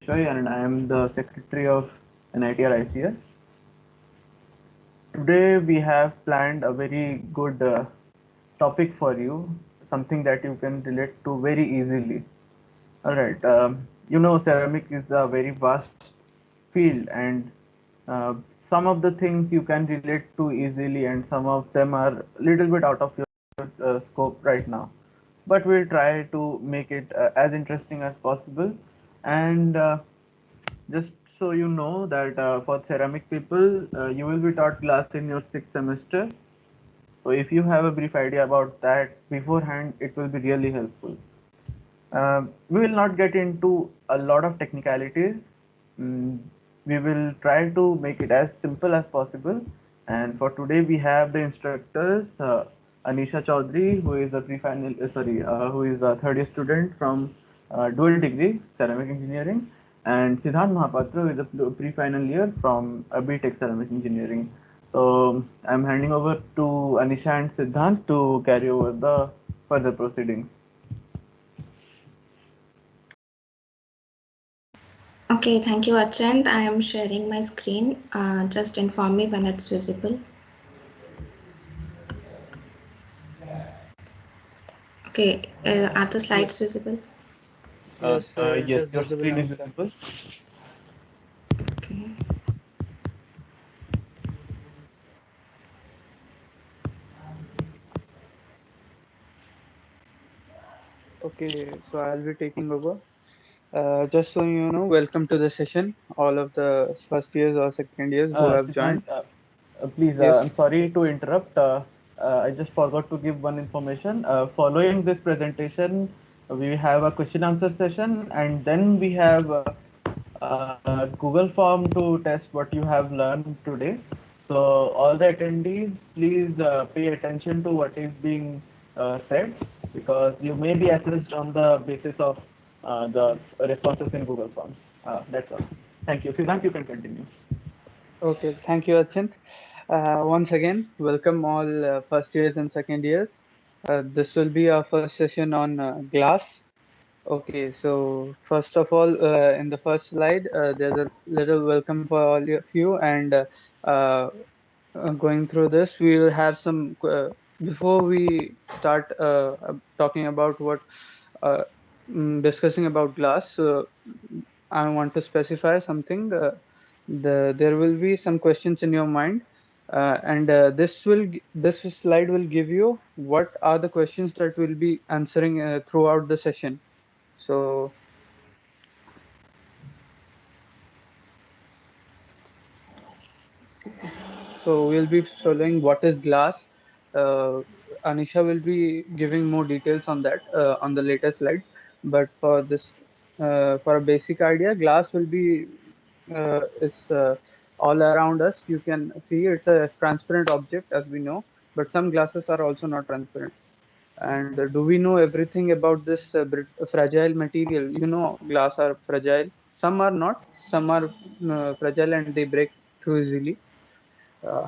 Vishway and I am the secretary of NITR ICS. Today we have planned a very good topic for you, something that you can relate to very easily. All right, ceramic is a very vast field, and uh, some of the things you can relate to easily, and some of them are a little bit out of your scope right now. But we'll try to make it as interesting as possible. And just so you know that for ceramic people, you will be taught glass in your sixth semester. So if you have a brief idea about that beforehand, it will be really helpful. We will not get into a lot of technicalities. Mm, we will try to make it as simple as possible. And for today, we have the instructors, Anisha Chaudhary, who is a who is a third year student from dual degree ceramic engineering, and Siddhant Mahapatra, who is a pre-final year from BTech ceramic engineering. So I'm handing over to Anisha and Siddhant to carry over the further proceedings. Okay, thank you, Achant. I am sharing my screen. Just inform me when it's visible. Okay, are the Yes, slides visible? yes, it Yes, is your visible screen now, is Ishan. visible. Okay. Okay, so I'll be taking over. Just so you know, welcome to the session, all of the first years or second years who have Siddhant, joined. please, Yes, I'm sorry to interrupt. I just forgot to give one information. Following this presentation, we have a question answer session, and then we have Google form to test what you have learned today. So, all the attendees, please pay attention to what is being said because you may be assessed on the basis of the responses in Google Forms. That's all. Thank you. Siddhant, you can continue. okay, thank you, Achint. Once again, welcome all first years and second years. This will be our first session on glass. Okay, so first of all, in the first slide, there's a little welcome for all of you, and uh, going through this, we will have some. Before we start talking about what uh, discussing about glass, I want to specify something. There will be some questions in your mind, and this slide will give you what are the questions that we'll be answering throughout the session. So So we'll be following what is glass. Uh, Anisha will be giving more details on that on the later slides. But for this, for a basic idea, glass will be is all around us. You can see it's a transparent object, as we know. But some glasses are also not transparent. And do we know everything about this fragile material? You know, glass are fragile. Some are not. Some are fragile and they break too easily.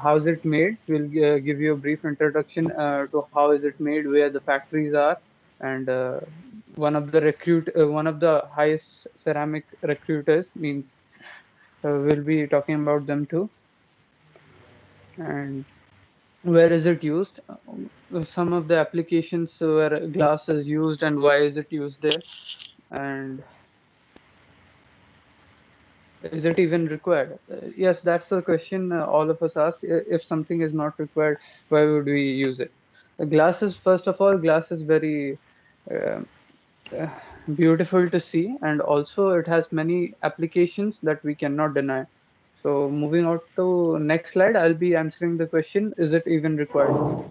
How is it made? We'll give you a brief introduction to how is it made, where the factories are, and one of the highest ceramic recruiters means we'll be talking about them too, and where is it used? Some of the applications where glass is used and why is it used there, and is it even required? Yes, that's the question all of us ask. If something is not required, why would we use it? Glass is, first of all, glass is very uh, uh, beautiful to see, and also it has many applications that we cannot deny. So, moving on to next slide, I'll be answering the question: is it even required?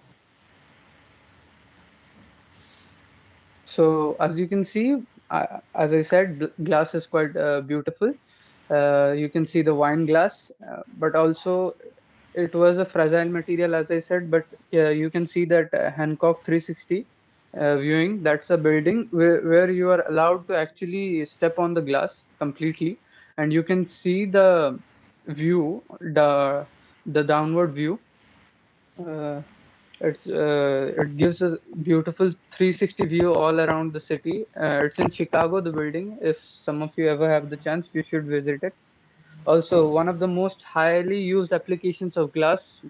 So, as you can see, as I said, glass is quite beautiful. You can see the wine glass, but also it was a fragile material, as I said. But you can see that Hancock 360 viewing. That's a building where you are allowed to actually step on the glass completely, and you can see view, the the downward view. Uh, It gives a beautiful 360 view all around the city. It's in Chicago, the building. If some of you ever have the chance, you should visit it. Also, one of the most highly used applications of glass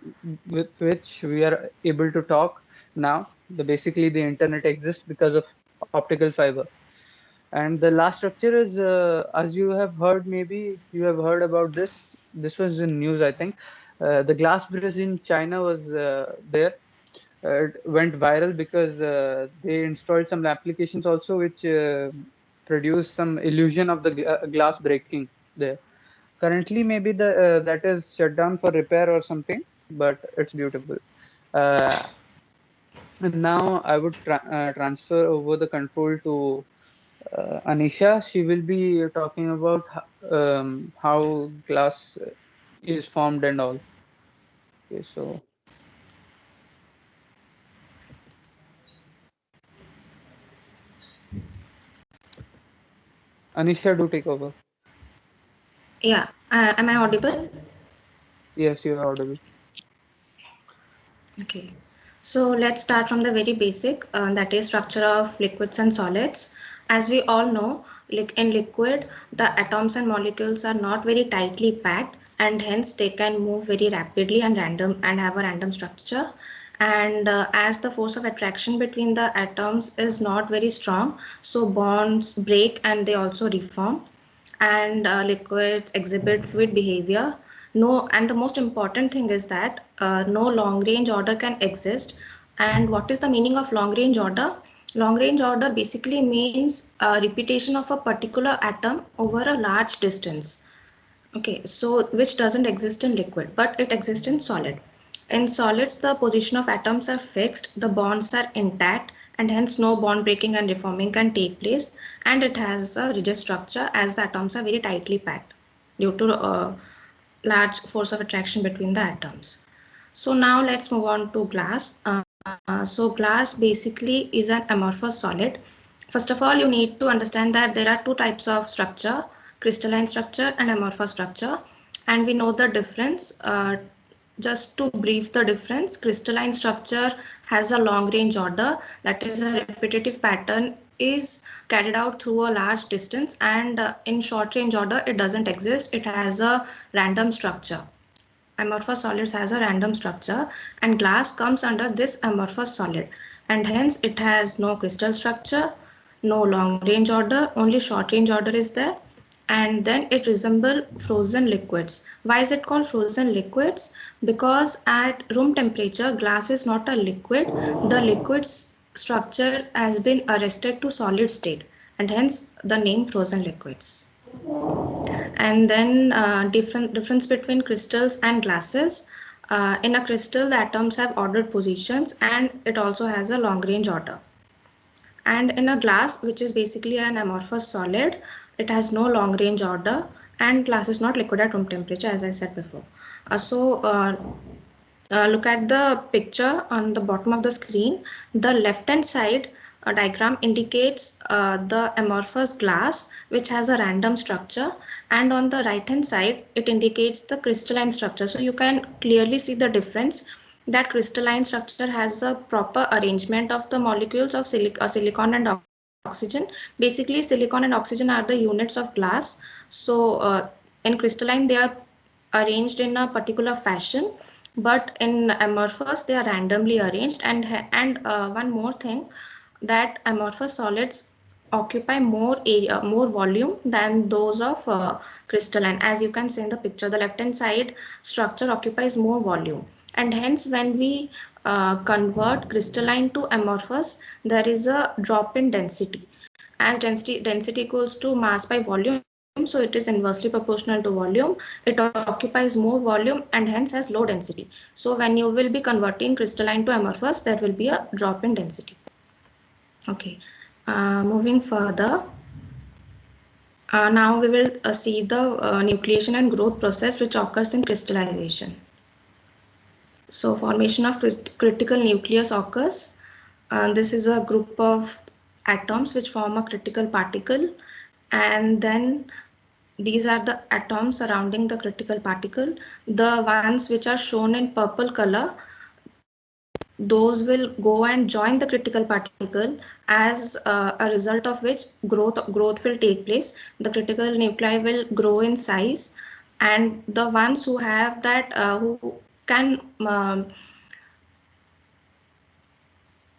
with which we are able to talk now. Basically, the internet exists because of optical fiber. And the last structure is, as you have heard, maybe you have heard about this. This was in news, I think. The glass bridge in China was there. It went viral because they installed some applications also which produced some illusion of the glass breaking there. Currently, maybe the that is shut down for repair or something, but it's beautiful. Uh, and now I would transfer over the control to Anisha. She will be talking about how glass is formed and all. Okay, so Anisha, do take over. Yeah, am I audible? Yes, you are audible. Okay. So let's start from the very basic, that is structure of liquids and solids. As we all know, in liquid, the atoms and molecules are not very tightly packed, and hence they can move very rapidly and have a random structure. And as the force of attraction between the atoms is not very strong, so bonds break and they also reform. And liquids exhibit fluid behavior. No, and the most important thing is that no long range order can exist. And what is the meaning of long range order? Long range order basically means repetition of a particular atom over a large distance. Okay, so which doesn't exist in liquid, but it exists in solid. In solids, the position of atoms are fixed, the bonds are intact, and hence no bond breaking and reforming can take place. And it has a rigid structure as the atoms are very tightly packed due to a large force of attraction between the atoms. So now let's move on to glass. So glass basically is an amorphous solid. First of all, you need to understand that there are two types of structure, crystalline structure and amorphous structure. And we know the difference. Just to brief the difference, crystalline structure has a long range order, that is a repetitive pattern is carried out through a large distance, and in short range order it doesn't exist, it has a random structure. Amorphous solids has a random structure, and glass comes under this amorphous solid, and hence it has no crystal structure, no long range order, only short range order is there. And then it resembles frozen liquids. Why is it called frozen liquids? Because at room temperature glass is not a liquid, the liquid's structure has been arrested to solid state, and hence the name frozen liquids. And then difference between crystals and glasses. In a crystal, the atoms have ordered positions and it also has a long range order. And in a glass, which is basically an amorphous solid, it has no long range order, and glass is not liquid at room temperature, as I said before. Look at the picture on the bottom of the screen. The left hand side diagram indicates the amorphous glass which has a random structure, and on the right hand side it indicates the crystalline structure. So you can clearly see the difference, that crystalline structure has a proper arrangement of the molecules of silicon and oxygen. Basically silicon and oxygen are the units of glass. So in crystalline they are arranged in a particular fashion, but in amorphous they are randomly arranged. And one more thing, that amorphous solids occupy more area, more volume than those of crystalline. As you can see in the picture, the left hand side structure occupies more volume, and hence when we convert crystalline to amorphous, there is a drop in density. As density equals to mass by volume, so it is inversely proportional to volume. It occupies more volume and hence has low density. So when you will be converting crystalline to amorphous, there will be a drop in density. Okay, moving further. Now we will see the nucleation and growth process which occurs in crystallization. So formation of critical nucleus occurs. This is a group of atoms which form a critical particle, and then these are the atoms surrounding the critical particle. The ones which are shown in purple color, those will go and join the critical particle, as a result of which growth will take place. The critical nuclei will grow in size, and the ones who have that who can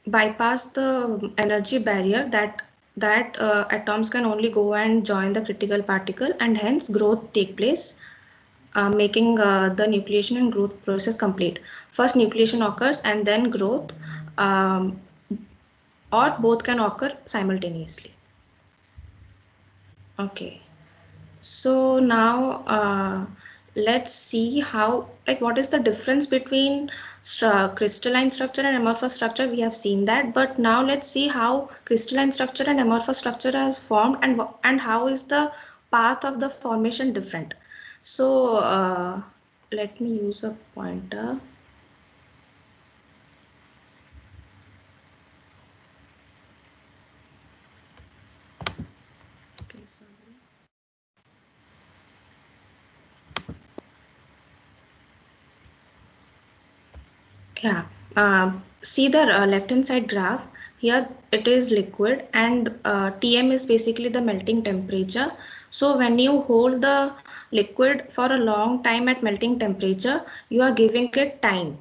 bypass the energy barrier, that atoms can only go and join the critical particle, and hence growth take place, making the nucleation and growth process complete. First nucleation occurs and then growth, um, or both can occur simultaneously. Okay, so now let's see how, like, what is the difference between crystalline structure and amorphous structure. We have seen that, but now let's see how crystalline structure and amorphous structure has formed, and how is the path of the formation different. So let me use a pointer. Okay, sorry. Yeah, see the left hand side graph. Here it is liquid, and Tm is basically the melting temperature. So when you hold the liquid for a long time at melting temperature, you are giving it time.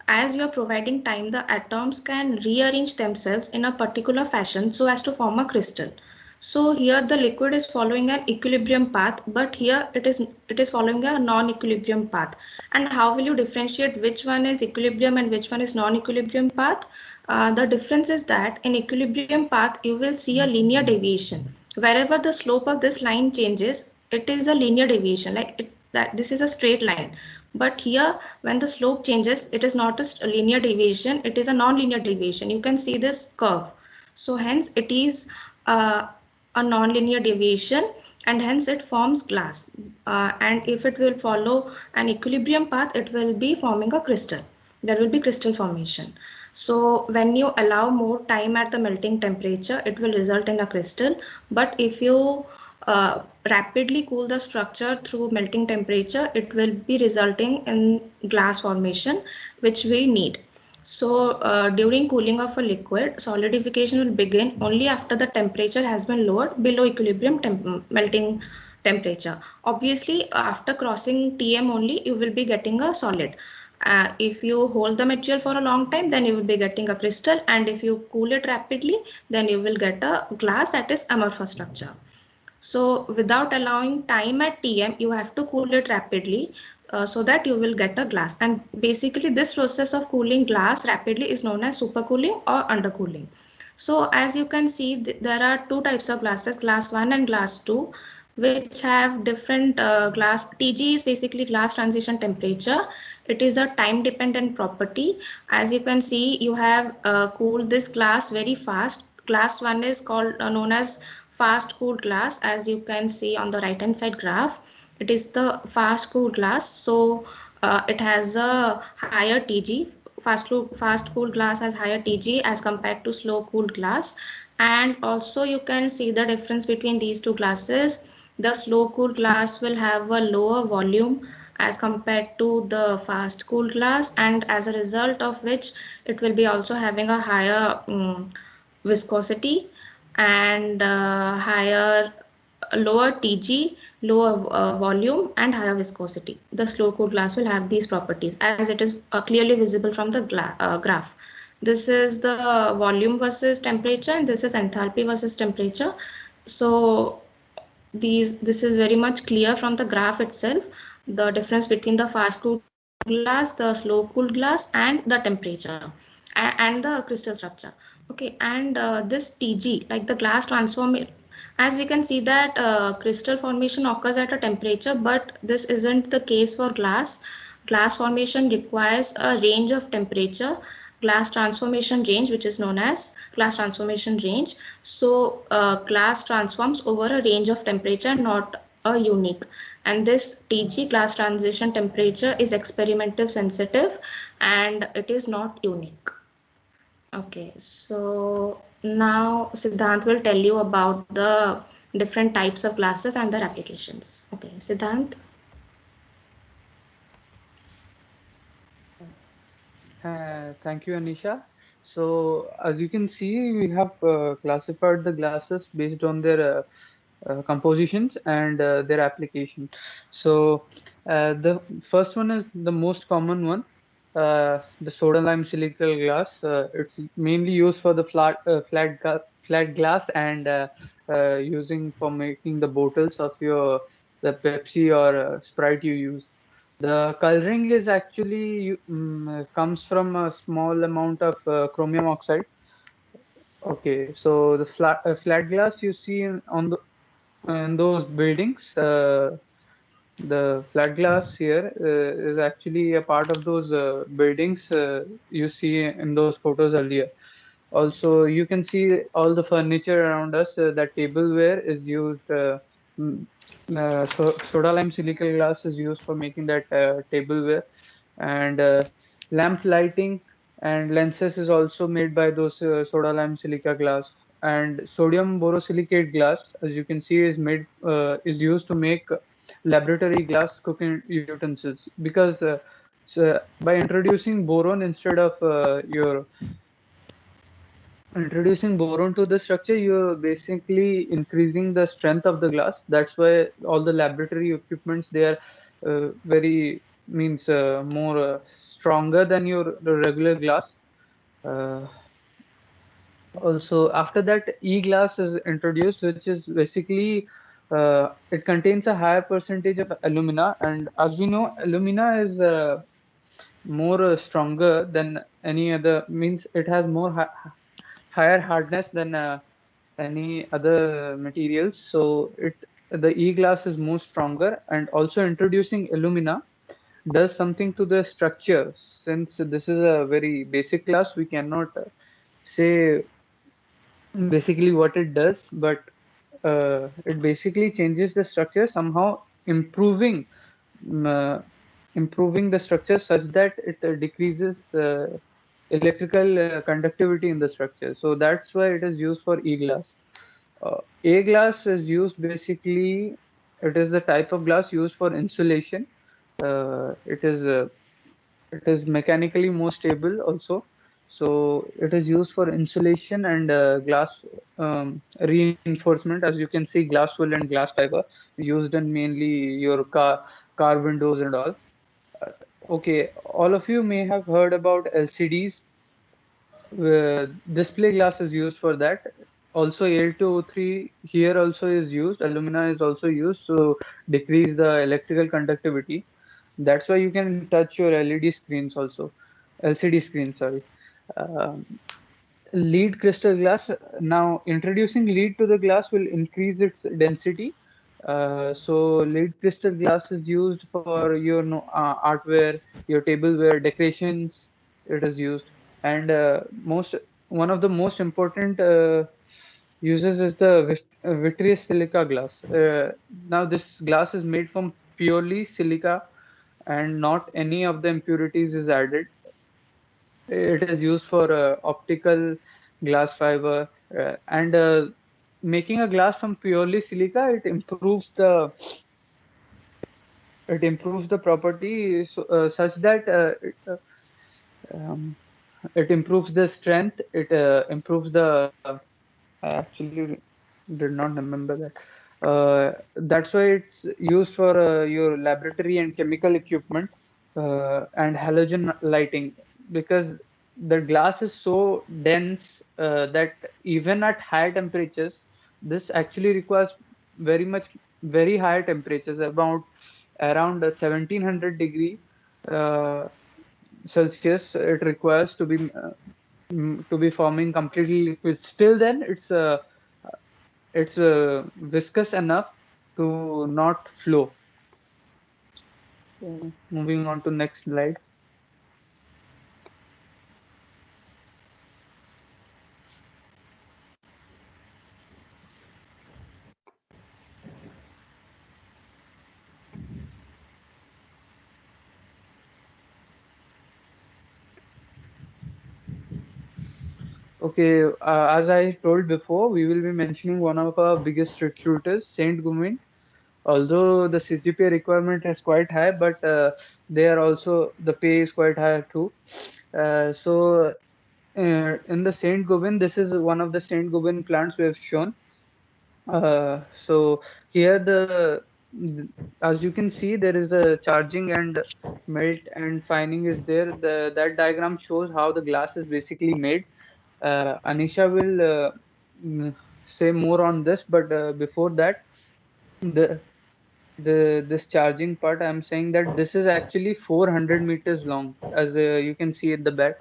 As you are providing time, the atoms can rearrange themselves in a particular fashion so as to form a crystal. So here the liquid is following an equilibrium path, but here it is following a non-equilibrium path. And how will you differentiate which one is equilibrium and which one is non-equilibrium path? The difference is that in equilibrium path you will see a linear deviation. Wherever the slope of this line changes, it is a linear deviation, like it's that this is a straight line. But here when the slope changes, it is not a linear deviation, it is a non-linear deviation. You can see this curve. So hence it is uh, a non-linear deviation, and hence it forms glass. And if it will follow an equilibrium path, it will be forming a crystal. There will be crystal formation. So when you allow more time at the melting temperature, it will result in a crystal. But if you rapidly cool the structure through melting temperature, it will be resulting in glass formation, which we need. So during cooling of a liquid, solidification will begin only after the temperature has been lowered below equilibrium melting temperature. Obviously, after crossing Tm only, you will be getting a solid. If you hold the material for a long time, then you will be getting a crystal, and if you cool it rapidly, then you will get a glass, that is amorphous structure. So without allowing time at Tm, you have to cool it rapidly, so that you will get a glass. And basically this process of cooling glass rapidly is known as supercooling or undercooling. So as you can see, there are two types of glasses, glass 1 and glass 2, which have different glass. Tg is basically glass transition temperature. It is a time dependent property. As you can see, you have cooled this glass very fast. Glass 1 is called known as fast cooled glass. As you can see on the right hand side graph, it is the fast cooled glass. So it has a higher Tg. Fast cooled glass has higher Tg as compared to slow cooled glass. And also you can see the difference between these two glasses. The slow cooled glass will have a lower volume as compared to the fast cooled glass, and as a result of which it will be also having a higher viscosity, and lower Tg, lower volume, and higher viscosity. The slow cooled glass will have these properties, as it is clearly visible from the graph. This is the volume versus temperature, and this is enthalpy versus temperature. So this is very much clear from the graph itself, the difference between the fast cooled glass, the slow cooled glass, and the temperature and the crystal structure. Okay, and this Tg, like the glass transform, as we can see that crystal formation occurs at a temperature, but this isn't the case for glass. Glass formation requires a range of temperature, glass transformation range, which is known as glass transformation range. So glass transforms over a range of temperature, not a unique. And this Tg, glass transition temperature, is experimental sensitive, and it is not unique. Okay, so now Siddhant will tell you about the different types of glasses and their applications. Okay, Siddhant. Thank you, Anisha. So, as you can see, we have classified the glasses based on their compositions and their application. So, the first one is the most common one, the soda lime silicate glass. It's mainly used for the flat glass and using for making the bottles of your the Pepsi or Sprite you use. The coloring is actually comes from a small amount of chromium oxide. Okay, so the flat glass you see on the in those buildings, the flat glass here is actually a part of those buildings you see in those photos earlier. Also, you can see all the furniture around us. That tableware is used. Mm, Soda lime silicate glass is used for making that tableware, and lamp lighting and lenses is also made by those soda lime silica glass. And sodium borosilicate glass, as you can see, is used to make laboratory glass cooking utensils because by introducing boron instead of your introducing boron to the structure, you're basically increasing the strength of the glass. That's why all the laboratory equipments they are very means more stronger than your the regular glass. Uh, Also, after that, e-glass is introduced, which is basically it contains a higher percentage of alumina, and as we know, alumina is more stronger than any other. Means it has more higher hardness than any other materials. So it the e-glass is more stronger, and also introducing alumina does something to the structure. Since this is a very basic glass, we cannot say basically what it does, but it basically changes the structure somehow, mm, uh, improving the structure such that it decreases electrical conductivity in the structure. So that's why it is used for e-glass. A glass is used basically, it is the type of glass used for insulation. It is mechanically more stable also. So it is used for insulation and glass reinforcement. As you can see, glass wool and glass fiber used in mainly your car windows and all. Okay, all of you may have heard about LCDs. Display glass is used for that. Also, Al2O3 here also is used. Alumina is also used to decrease the electrical conductivity. That's why you can touch your LED screens also, LCD screens, sorry. Um, Lead crystal glass. Now, introducing lead to the glass will increase its density. So, lead crystal glass is used for your artware, your tableware, decorations. It is used, and most one of the most important uses is the vitreous silica glass. Now, this glass is made from purely silica, and not any of the impurities is added. It is used for optical glass fiber and making a glass from purely silica. It improves the property such that um, it improves the strength. It improves the. I actually did not remember that. That's why it's used for your laboratory and chemical equipment and halogen lighting because the glass is so dense that even at high temperatures, this actually requires very high temperatures, about around 1700 uh, Celsius. It requires to be forming completely liquid. Still, then it's viscous enough to not flow. Moving on to next slide. Okay, as I told before, we will be mentioning one of our biggest recruiters, Saint Gobain. Although the CGPA requirement is quite high, but they are also the pay is quite high too. So in the Saint Gobain, this is one of the Saint Gobain plants we have shown. So here as you can see, there is a charging and melt and fining is there. That diagram shows how the glass is basically made. Anisha will mm, say more on this, but before that, the this charging part, I'm saying that this is actually 400 meters long. As you can see at the back,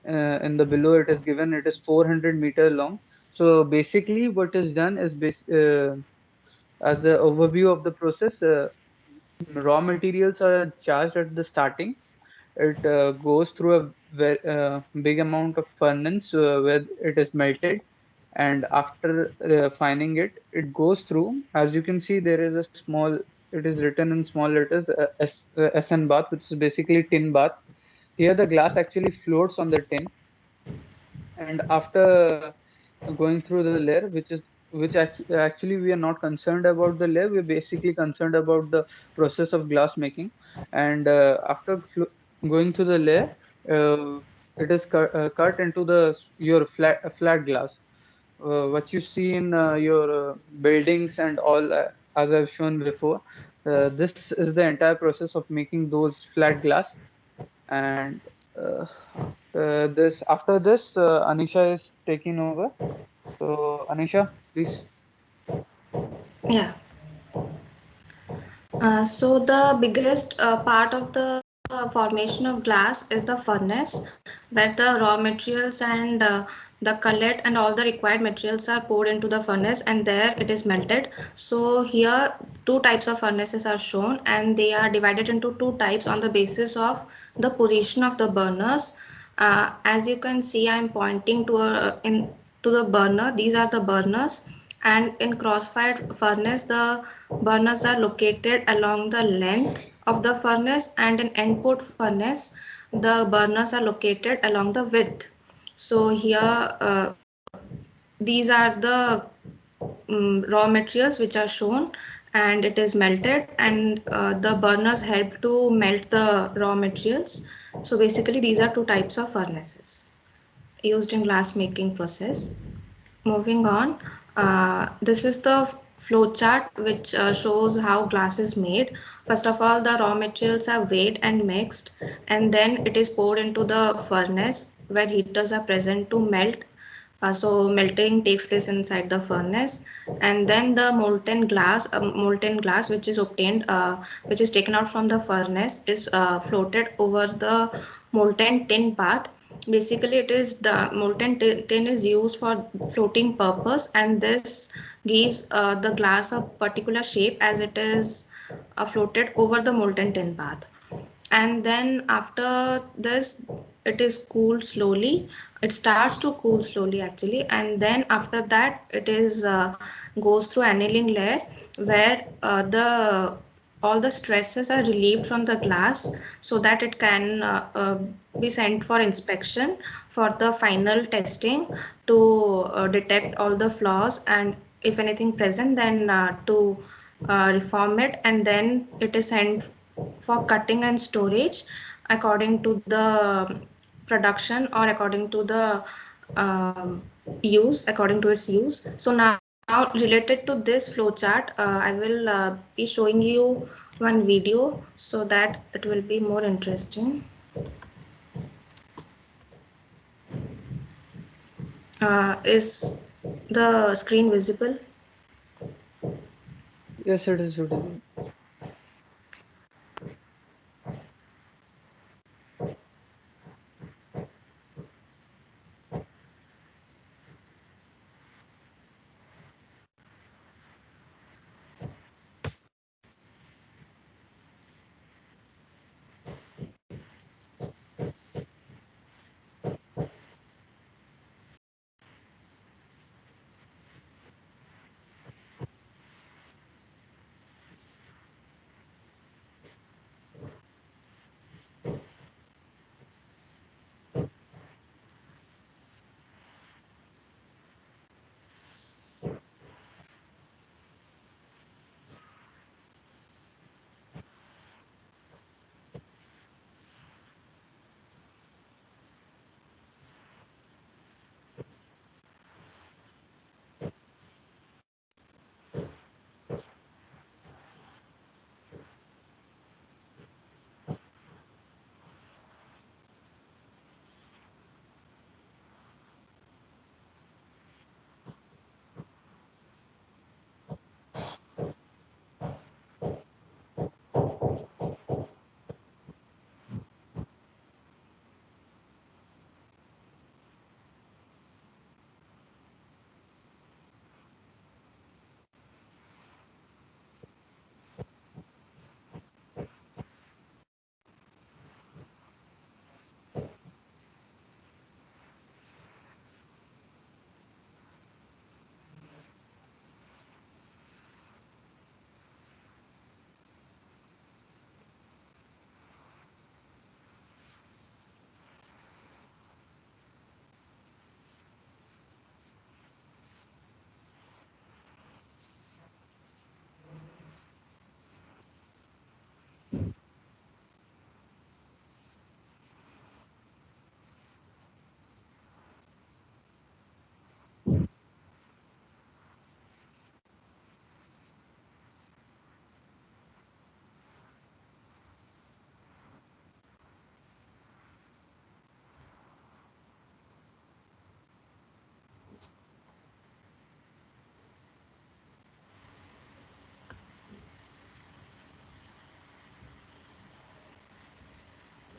in the below it is given, it is 400-meter long. So basically, what is done is as an overview of the process, raw materials are charged at the starting. It goes through a big amount of furnace where it is melted, and after fining it, it goes through. As you can see, there is a small. It is written in small letters SN bath, which is basically tin bath. Here, the glass actually floats on the tin, and after going through the layer, actually we are not concerned about the layer. We're basically concerned about the process of glass making. And after going through the layer, uh, it is cut into the your flat glass. What you see in your buildings and all, as I've shown before, this is the entire process of making those flat glass. And after this, Anisha is taking over. So, Anisha, please. Yeah. So the biggest part of the formation of glass is the furnace, where the raw materials and the cullet and all the required materials are poured into the furnace, and there it is melted. So here two types of furnaces are shown, and they are divided into two types on the basis of the position of the burners. As you can see, I am pointing to the burner. These are the burners, and in crossfire furnace the burners are located along the length of the furnace, and in end-port furnace the burners are located along the width. So here these are the raw materials which are shown, and it is melted, and the burners help to melt the raw materials. So basically these are two types of furnaces used in glass making process. Moving on, this is the flow chart which shows how glass is made. First of all, the raw materials are weighed and mixed, and then it is poured into the furnace where heaters are present to melt. So melting takes place inside the furnace, and then the molten glass which is obtained, which is taken out from the furnace, is floated over the molten tin bath. Basically, it is the molten tin is used for floating purpose, and this gives the glass a particular shape as it is floated over the molten tin bath. And then after this, it is cooled slowly. It starts to cool slowly actually, and then after that it is goes through annealing layer, where the all the stresses are relieved from the glass, so that it can be sent for inspection for the final testing to detect all the flaws, and if anything present, then to reform it, and then it is sent for cutting and storage according to the production, or according to the according to its use. So now related to this flow chart, I will be showing you one video so that it will be more interesting. Is the screen visible? Yes, it is visible.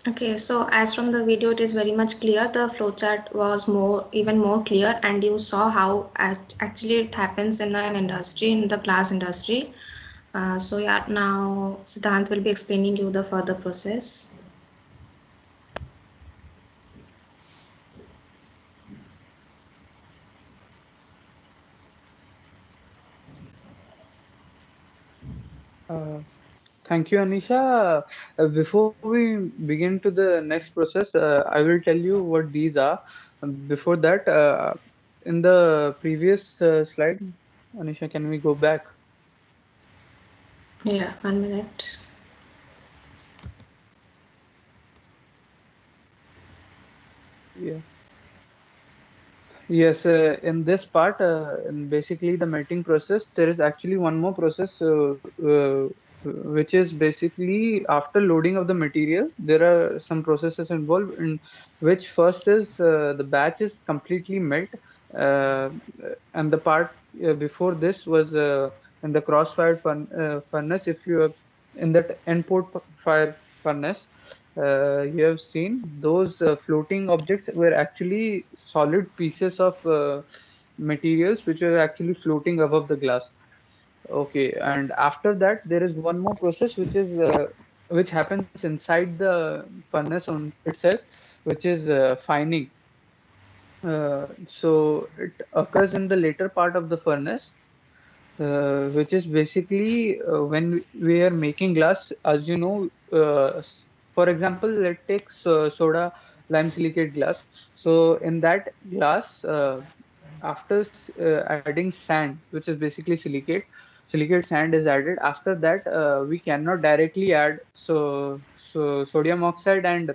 Okay, so as from the video, it is very much clear. The flowchart was even more clear, and you saw how actually it happens in an industry, in the glass industry. So yeah, now Siddhant will be explaining you the further process. Uh, Thank you, Anisha. Before we begin to the next process, I will tell you what these are. Before that, in the previous slide, Anisha, can we go back? Yeah, 1 minute. Yeah. Yes, in this part, in basically the melting process, there is actually one more process, which is basically after loading of the material, there are some processes involved in which first is the batch is completely melt, uh, and the part before this was in the cross-fired furnace. If you have in that fire furnace, you have seen those floating objects were actually solid pieces of materials which are actually floating above the glass. Okay, and after that there is one more process which happens inside the furnace on itself, which is fining. So it occurs in the later part of the furnace, which is basically when we are making glass, as you know, for example, let's take soda lime silicate glass. So in that glass, after adding sand, which is basically silicate sand is added. After that, we cannot directly add sodium oxide and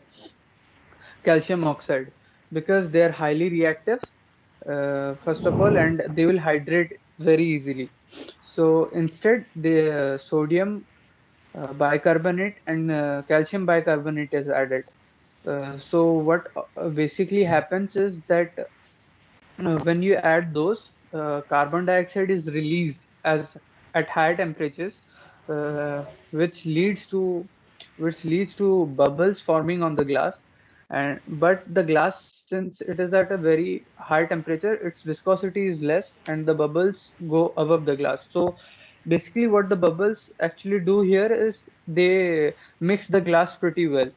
calcium oxide because they are highly reactive, first of all, and they will hydrate very easily. So instead, the sodium bicarbonate and calcium bicarbonate is added. So what basically happens is that when you add those, carbon dioxide is released as at higher temperatures, uh, which leads to bubbles forming on the glass. And but the glass, since it is at a very high temperature, its viscosity is less, and the bubbles go above the glass. So basically, what the bubbles actually do here is they mix the glass pretty well.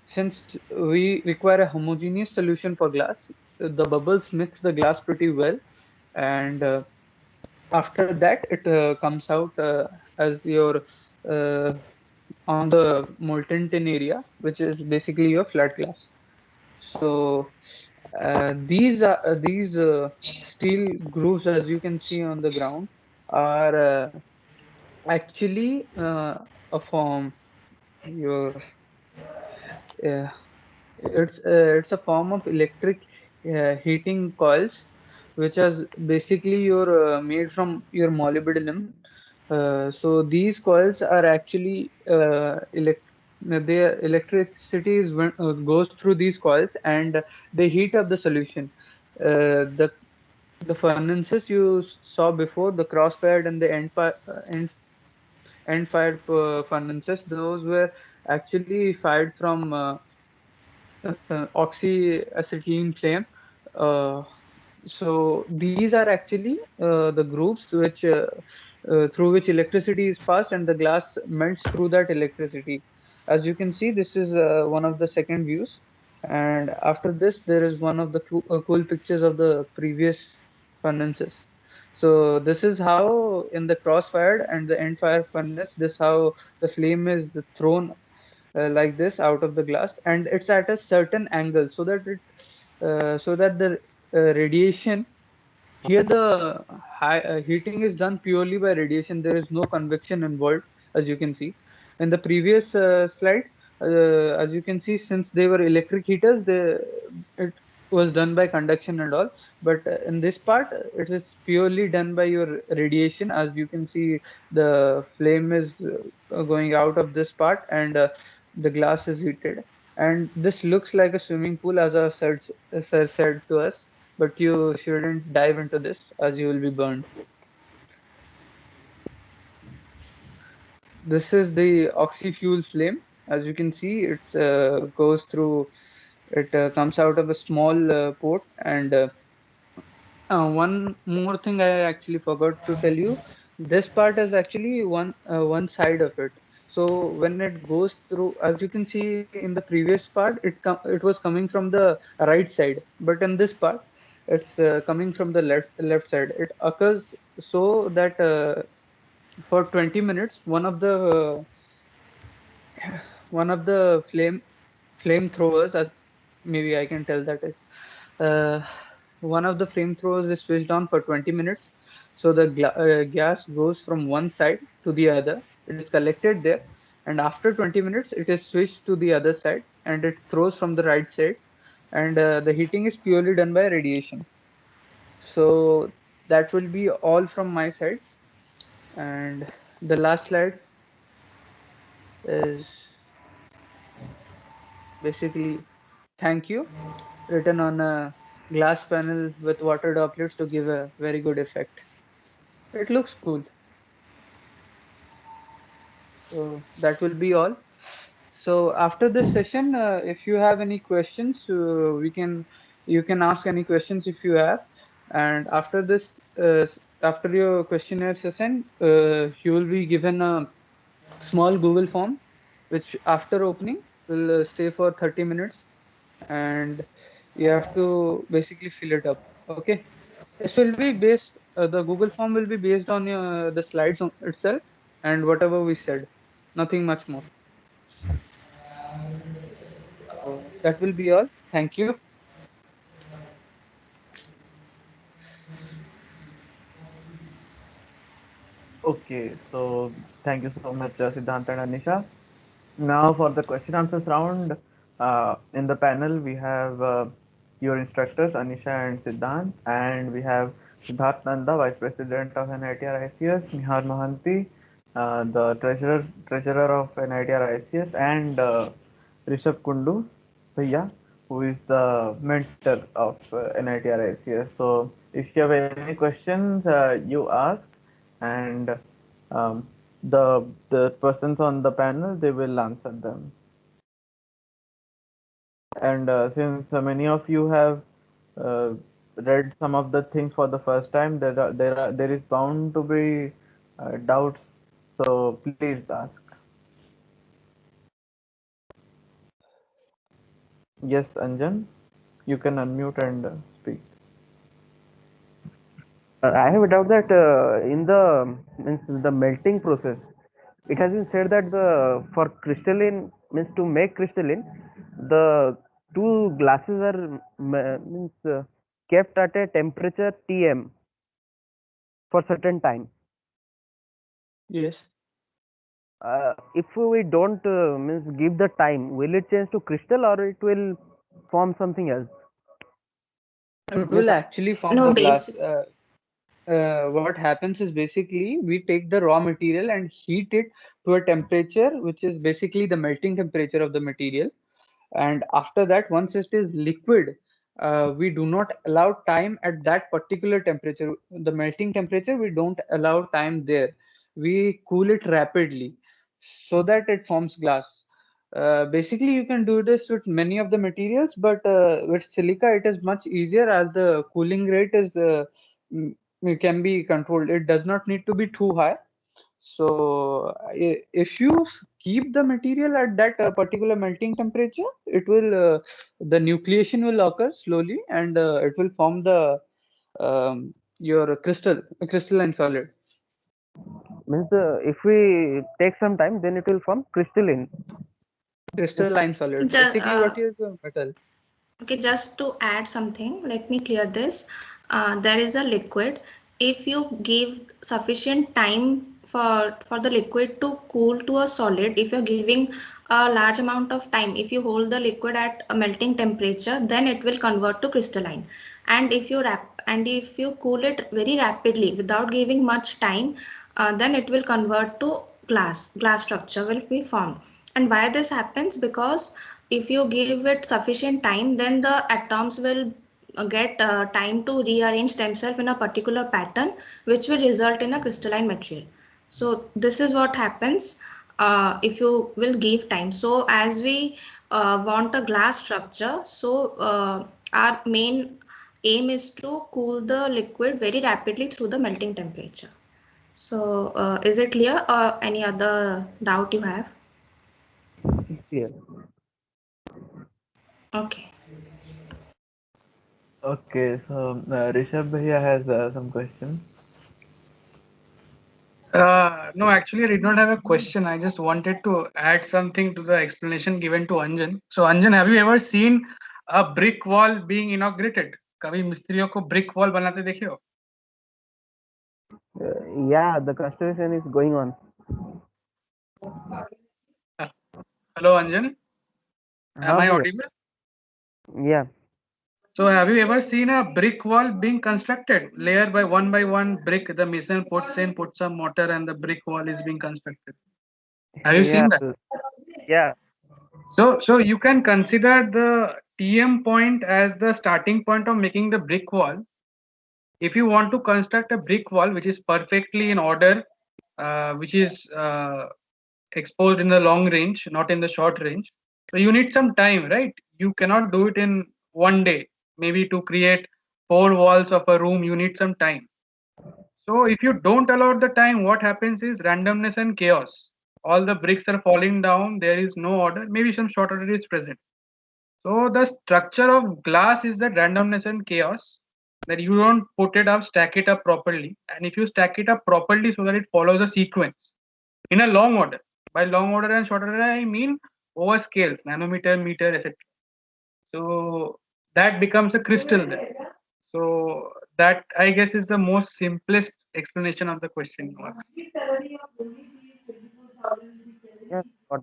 Since we require a homogeneous solution for glass, the bubbles mix the glass pretty well, and after that it comes out as your uh, on the molten tin area, which is basically your flat glass. So these steel grooves, as you can see on the ground, are actually a form your uh, it's a form of electric heating coils, which is basically your made from your molybdenum. So these coils are actually their electricity goes through these coils, and they heat up the solution. The furnaces you saw before, the cross-fired and the end-fired furnaces, those were actually fired from oxyacetylene flame. Uh, so these are actually the grooves through which electricity is passed and the glass melts through that electricity. As you can see, this is one of the second views, and after this there is one of the cool pictures of the previous furnaces. So this is how in the crossfired and the end fire furnace, this how the flame is thrown like this out of the glass, and it's at a certain angle so that the radiation here, the heating is done purely by radiation. There is no convection involved, as you can see in the previous slide. As you can see, since they were electric heaters, it was done by conduction and all. But in this part, it is purely done by your radiation. As you can see, the flame is going out of this part, and the glass is heated. And this looks like a swimming pool, as our sir said to us, but you shouldn't dive into this as you will be burned. This is the oxy fuel flame. As you can see, it goes through. It comes out of a small port. And one more thing I actually forgot to tell you. This part is actually one side of it. So when it goes through, as you can see in the previous part, it was coming from the right side, but in this part, it's coming from the left side. It occurs so that for 20 minutes, one of the flamethrowers, as maybe I can tell that is uh, one of the flamethrowers is switched on for 20 minutes. So the gas goes from one side to the other. It is collected there, and after 20 minutes, it is switched to the other side, and it throws from the right side. And the heating is purely done by radiation. So that will be all from my side. And the last slide is basically thank you, written on a glass panel with water droplets to give a very good effect. It looks cool. So that will be all. So after this session, if you have any questions, you can ask any questions if you have. And after this, after your questionnaire session, you will be given a small Google form, which after opening will stay for 30 minutes, and you have to basically fill it up. Okay. This will be based, the Google form will be based on the slides itself and whatever we said, nothing much more. So that will be all. Thank you. Okay, so thank you so much, Siddhant and Anisha. Now for the question answers round, in the panel we have your instructors Anisha and Siddhant, and we have Siddharth Nanda, Vice President of NITR ICS, Nihar Mohanty, the treasurer of NITR ICS, and Rishabh Kundu, Bhaiya, who is the mentor of NITR ICS. So if you have any questions, you ask, and um, the persons on the panel, they will answer them. And since many of you have uh, read some of the things for the first time, there is bound to be doubts. So please ask. Yes, Anjan, you can unmute and speak. I have a doubt that in the means the melting process, it has been said that the for crystalline means to make crystalline, the two glasses are means kept at a temperature Tm for certain time. Yes. If we don't means give the time, will it change to crystal or it will form something else? It Means will actually form No, the glass. basic. What happens is basically we take the raw material and heat it to a temperature which is basically the melting temperature of the material. And after that, once it is liquid, we do not allow time at that particular temperature, the melting temperature. We don't allow time there. We cool it rapidly so that it forms glass. Basically you can do this with many of the materials, but with silica it is much easier, as the cooling rate is mm, it can be controlled. It does not need to be too high. So if you keep the material at that particular melting temperature, it will the nucleation will occur slowly, and it will form the your crystalline solid. means if we take some time, then it will form crystalline. Crystalline solid. Just, Basically, what is the metal? okay, just to add something, let me clear this. There is a liquid. If you give sufficient time for the liquid to cool to a solid, if you're giving a large amount of time, if you hold the liquid at a melting temperature, then it will convert to crystalline. And if you cool it very rapidly without giving much time, then it will convert to glass. Glass structure will be formed. And why this happens? Because if you give it sufficient time, then the atoms will get time to rearrange themselves in a particular pattern, which will result in a crystalline material. So this is what happens. if you will give time. So as we want a glass structure, so our main aim is to cool the liquid very rapidly through the melting temperature. So is it clear, or any other doubt you have? Clear. Okay. Okay, so Rishabh Bhaiya has some questions. No, actually, I did not have a question. I just wanted to add something to the explanation given to Anjan. So, Anjan, have you ever seen a brick wall being inaugurated? कभी मिस्त्रियों को brick wall बनाते देखे हो? Yeah, the construction is going on. Hello, Anjan. Am I Bhaiya. audible? Yeah. So, have you ever seen a brick wall being constructed, layer by one brick? The mason puts some mortar, and the brick wall is being constructed. Have you Yeah. seen that? Yeah. So you can consider the TM point as the starting point of making the brick wall. If you want to construct a brick wall which is perfectly in order, which is exposed in the long range, not in the short range, so you need some time, right? You cannot do it in one day. Maybe to create 4 walls of a room, you need some time. So if you don't allow the time, what happens is randomness and chaos. All the bricks are falling down. There is no order. Maybe some short order is present. So the structure of glass is that randomness and chaos, that you don't put it up, stack it up properly. And if you stack it up properly so that it follows a sequence in a long order. By long order and short order, I mean over scales, nanometer, meter, etc. So that becomes a crystal then. So that, I guess, is the most simplest explanation of the question you asked. Yeah. Got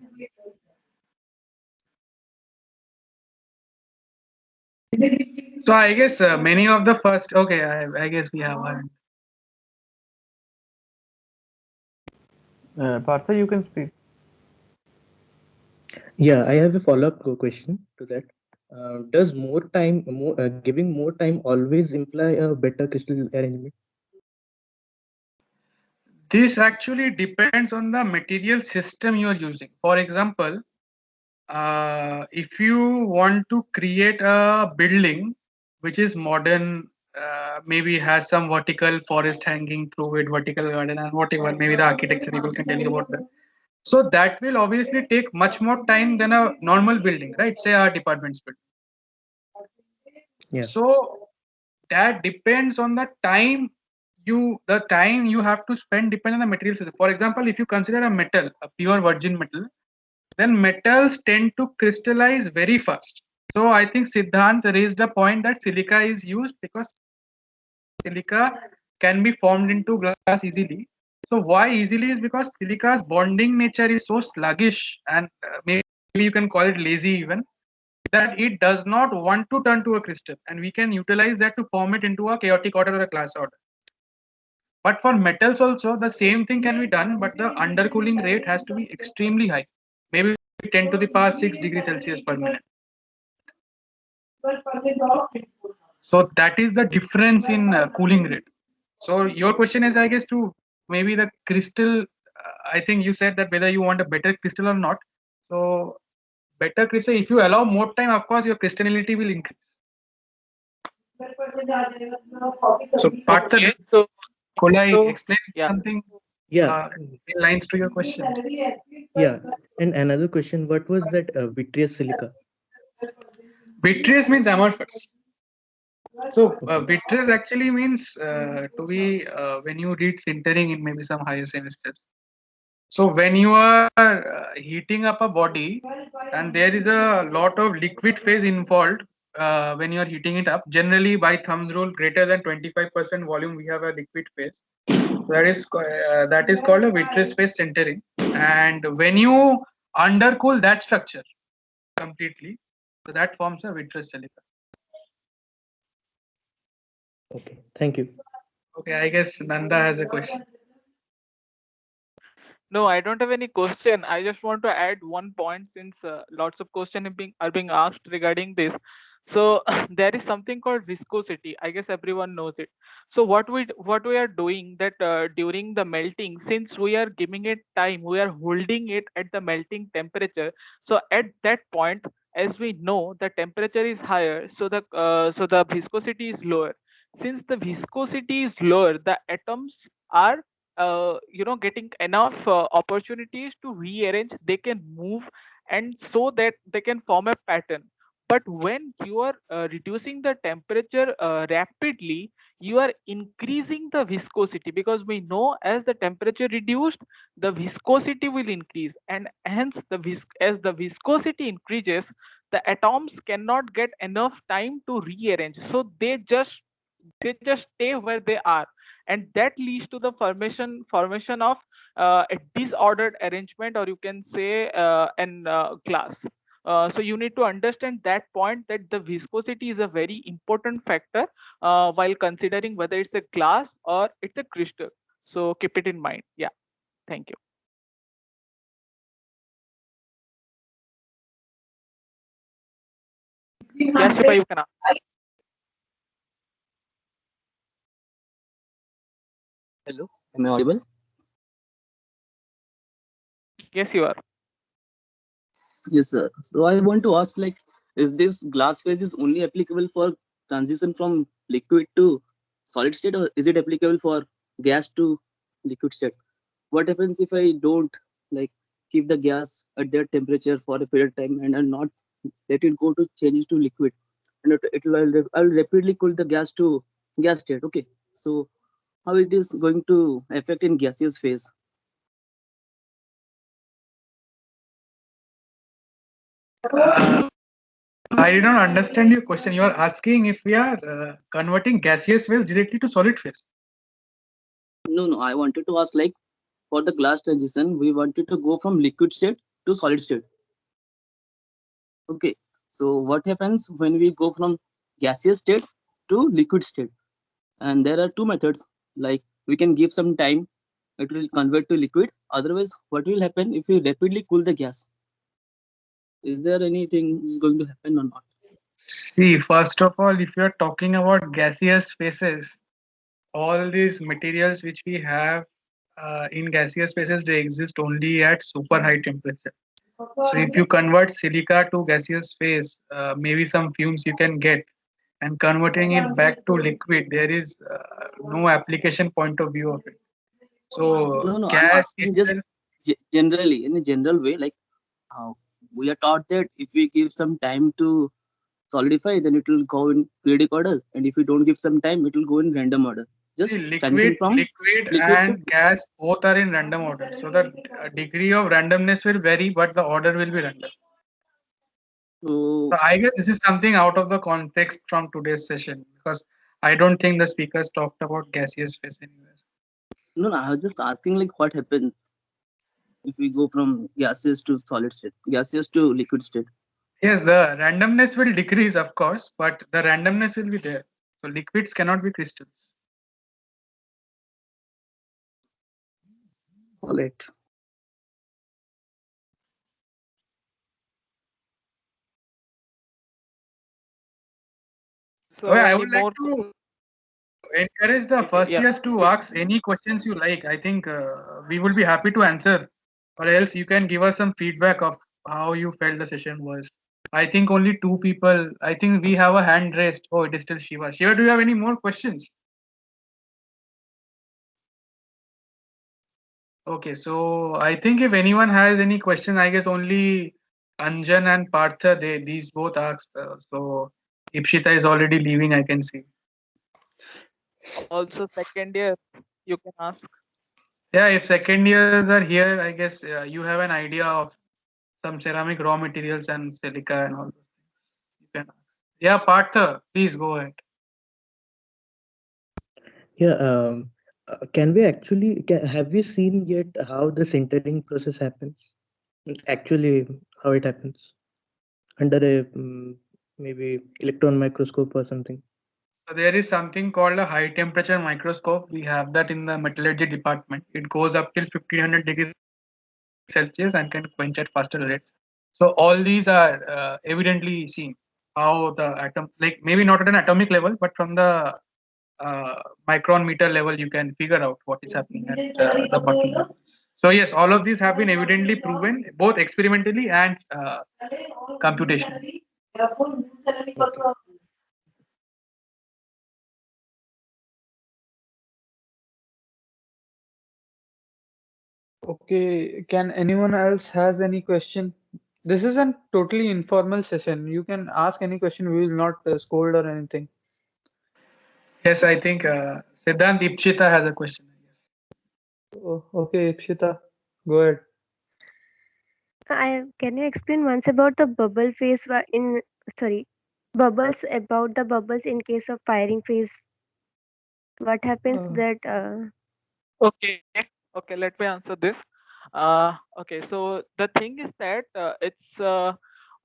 So I guess many of the first. Okay, I guess we have one. Partha, you can speak. Yeah, I have a follow-up question to that. Does giving more time always imply a better crystal arrangement? This actually depends on the material system you are using. For example, if you want to create a building which is modern, maybe has some vertical forest hanging through it, vertical garden, and whatever, maybe the architecture people can tell you about that. So that will obviously take much more time than a normal building, right? Say our department's building. Yeah. So that depends on the time you have to spend depends on the material system. For example, if you consider a metal, a pure virgin metal, then metals tend to crystallize very fast. So I think Siddhant raised a point that silica is used because silica can be formed into glass easily. So why easily is because silica's bonding nature is so sluggish, and maybe you can call it lazy even, that it does not want to turn to a crystal, and we can utilize that to form it into a chaotic order or a class order. But for metals also, the same thing can be done, but the undercooling rate has to be extremely high, maybe 10 to the power 6 degrees Celsius per minute. So that is the difference in cooling rate. So your question is, I guess, to maybe the crystal. I think you said that whether you want a better crystal or not. So better crystal, if you allow more time, of course, your crystallinity will increase. So Partha, So, could I so explain yeah. something Yeah, in lines to your question? yeah. And another question, what was that vitreous silica? Vitreous means amorphous. So Okay. vitreous actually means to be when you read sintering in maybe some higher semesters. So when you are heating up a body and there is a lot of liquid phase involved when you are heating it up, generally by thumb's rule greater than 25% volume we have a liquid phase. That is called a vitreous phase sintering. And when you undercool that structure completely, so that forms a vitreous silica. Okay. Thank you. Okay, I guess Nanda has a question. No, I don't have any question. I just want to add one point since lots of questions are being asked regarding this. So there is something called viscosity. I guess everyone knows it. So what we are doing that during the melting, since we are giving it time, we are holding it at the melting temperature. So at that point, as we know, the temperature is higher, so the viscosity is lower. Since the viscosity is lower, the atoms are getting enough opportunities to rearrange. They can move, and so that they can form a pattern. But when you are reducing the temperature rapidly, you are increasing the viscosity, because we know as the temperature reduced, the viscosity will increase, and hence as the viscosity increases, the atoms cannot get enough time to rearrange, so they just stay where they are, and that leads to the formation of a disordered arrangement, or you can say an glass. So you need to understand that point, that the viscosity is a very important factor while considering whether it's a glass or it's a crystal. So keep it in mind. Yeah, thank you. Yeah, Shiba, you can ask. Hello, am I audible? Yes, you are. Yes, sir. So I want to ask, like, is this glass phase is only applicable for transition from liquid to solid state, or is it applicable for gas to liquid state? What happens if I don't like keep the gas at that temperature for a period of time and I'll not let it go to change to liquid, and I'll rapidly cool the gas to gas state. Okay, so how it is going to affect in gaseous phase? Uh, I did not understand your question. You are asking if we are converting gaseous phase directly to solid phase. No, I wanted to ask, like, for the glass transition, we wanted to go from liquid state to solid state. Okay, so what happens when we go from gaseous state to liquid state? And there are two methods. Like, we can give some time, it will convert to liquid. Otherwise, what will happen if we rapidly cool the gas? Is there anything is going to happen or not? See, first of all, if you are talking about gaseous phases, all these materials which we have in gaseous phases, they exist only at super high temperature. So if you convert silica to gaseous phase, maybe some fumes you can get, and converting it back to liquid, there is no application point of view of it. So No, I'm gas asking just itself, generally, in a general way, like, we are taught that if we give some time to solidify, then it will go in periodic order, and if you don't give some time, it will go in random order. see, Just transition from liquid liquid to and gas both are in random order. So the degree of randomness will vary, but the order will be random. so So I guess this is something out of the context from today's session, because I don't think the speakers talked about gaseous phase anywhere. no, I was just asking, like, what happens if we go from gaseous to solid state, gaseous to liquid state. Yes, the randomness will decrease, of course, but the randomness will be there. So liquids cannot be crystals. All right. Oh, yeah, So I any would like more? to encourage the first Yeah. years to ask any questions you like. I think we will be happy to answer, or else you can give us some feedback of how you felt the session was. I think only two people. I think we have a hand raised. Oh, it is still Shiva. Shiva, do you have any more questions? Okay, so I think if anyone has any question, I guess only Anjan and Partha, these both asked. So Ipshita is already leaving, I can see. Also second year, you can ask. Yeah, if second years are here, I guess you have an idea of some ceramic raw materials and silica and all those things. You can ask. Yeah, Partha, please go ahead. Yeah, can we actually have we seen yet how the sintering process happens? Actually, how it happens under a maybe electron microscope or something. So there is something called a high temperature microscope. We have that in the metallurgy department. It goes up till 1500 degrees Celsius and can quench at faster rates. So all these are evidently seen. how the atom, like maybe not at an atomic level, but from the micron meter level, you can figure out what is happening at the bottom level. So yes, all of these have been evidently proven both experimentally and computationally. Okay, can anyone else has any question? This is a totally informal session. You can ask any question. We will not scold or anything. Yes, I think Siddhant Ipshita has a question. Oh, okay, Ipshita, go ahead. Can you explain once about the bubble phase bubbles about the bubbles in case of firing phase? What happens Uh, that Okay, okay, let me answer this. Okay, so the thing is that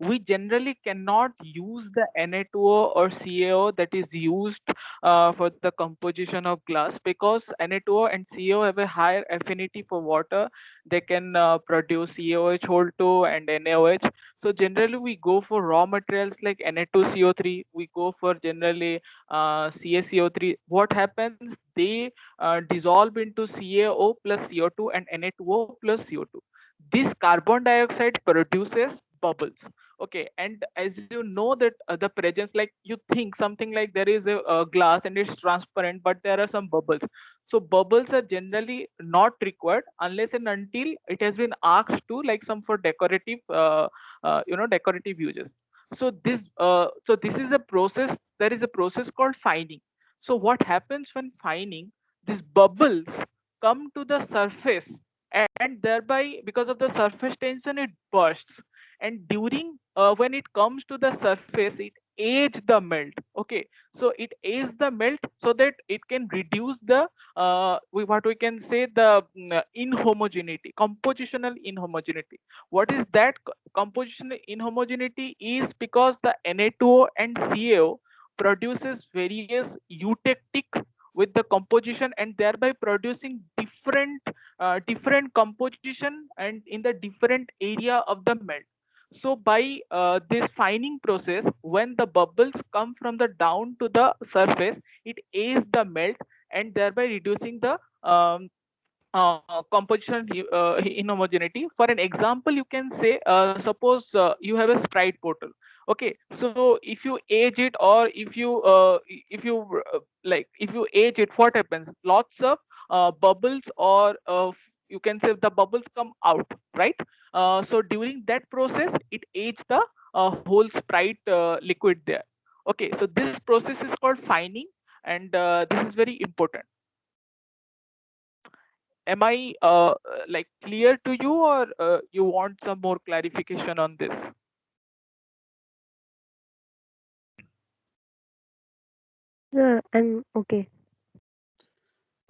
we generally cannot use the Na2O or CaO that is used for the composition of glass, because Na2O and CaO have a higher affinity for water. They can produce CaOH whole 2 and NaOH. So generally we go for raw materials like Na2CO3. We go for generally CaCO3. What happens? They dissolve into CaO plus CO2 and Na2O plus CO2. This carbon dioxide produces bubbles. Okay, and as you know that the presence, like you think something like there is a glass and it's transparent, but there are some bubbles. So bubbles are generally not required unless and until it has been asked to, like some for decorative, decorative uses. So this is a process. There is a process called fining. So what happens when fining? These bubbles come to the surface, and thereby because of the surface tension it bursts, and during when it comes to the surface it aids the melt. Okay, so it aids the melt so that it can reduce the what we can say the inhomogeneity, compositional inhomogeneity. What is that? Compositional inhomogeneity is because the Na2O and CaO produces various eutectic with the composition, and thereby producing different composition and in the different area of the melt. So by this fining process, when the bubbles come from the down to the surface, it aids the melt and thereby reducing the composition inhomogeneity. For an example, you can say, suppose you have a Sprite bottle. Okay, so if you age it, or if you age it, what happens? Lots of bubbles, or you can say the bubbles come out, right? So during that process, it ages the whole Sprite liquid there. Okay, so this process is called fining, and this is very important. Am I like clear to you, or you want some more clarification on this? I'm okay.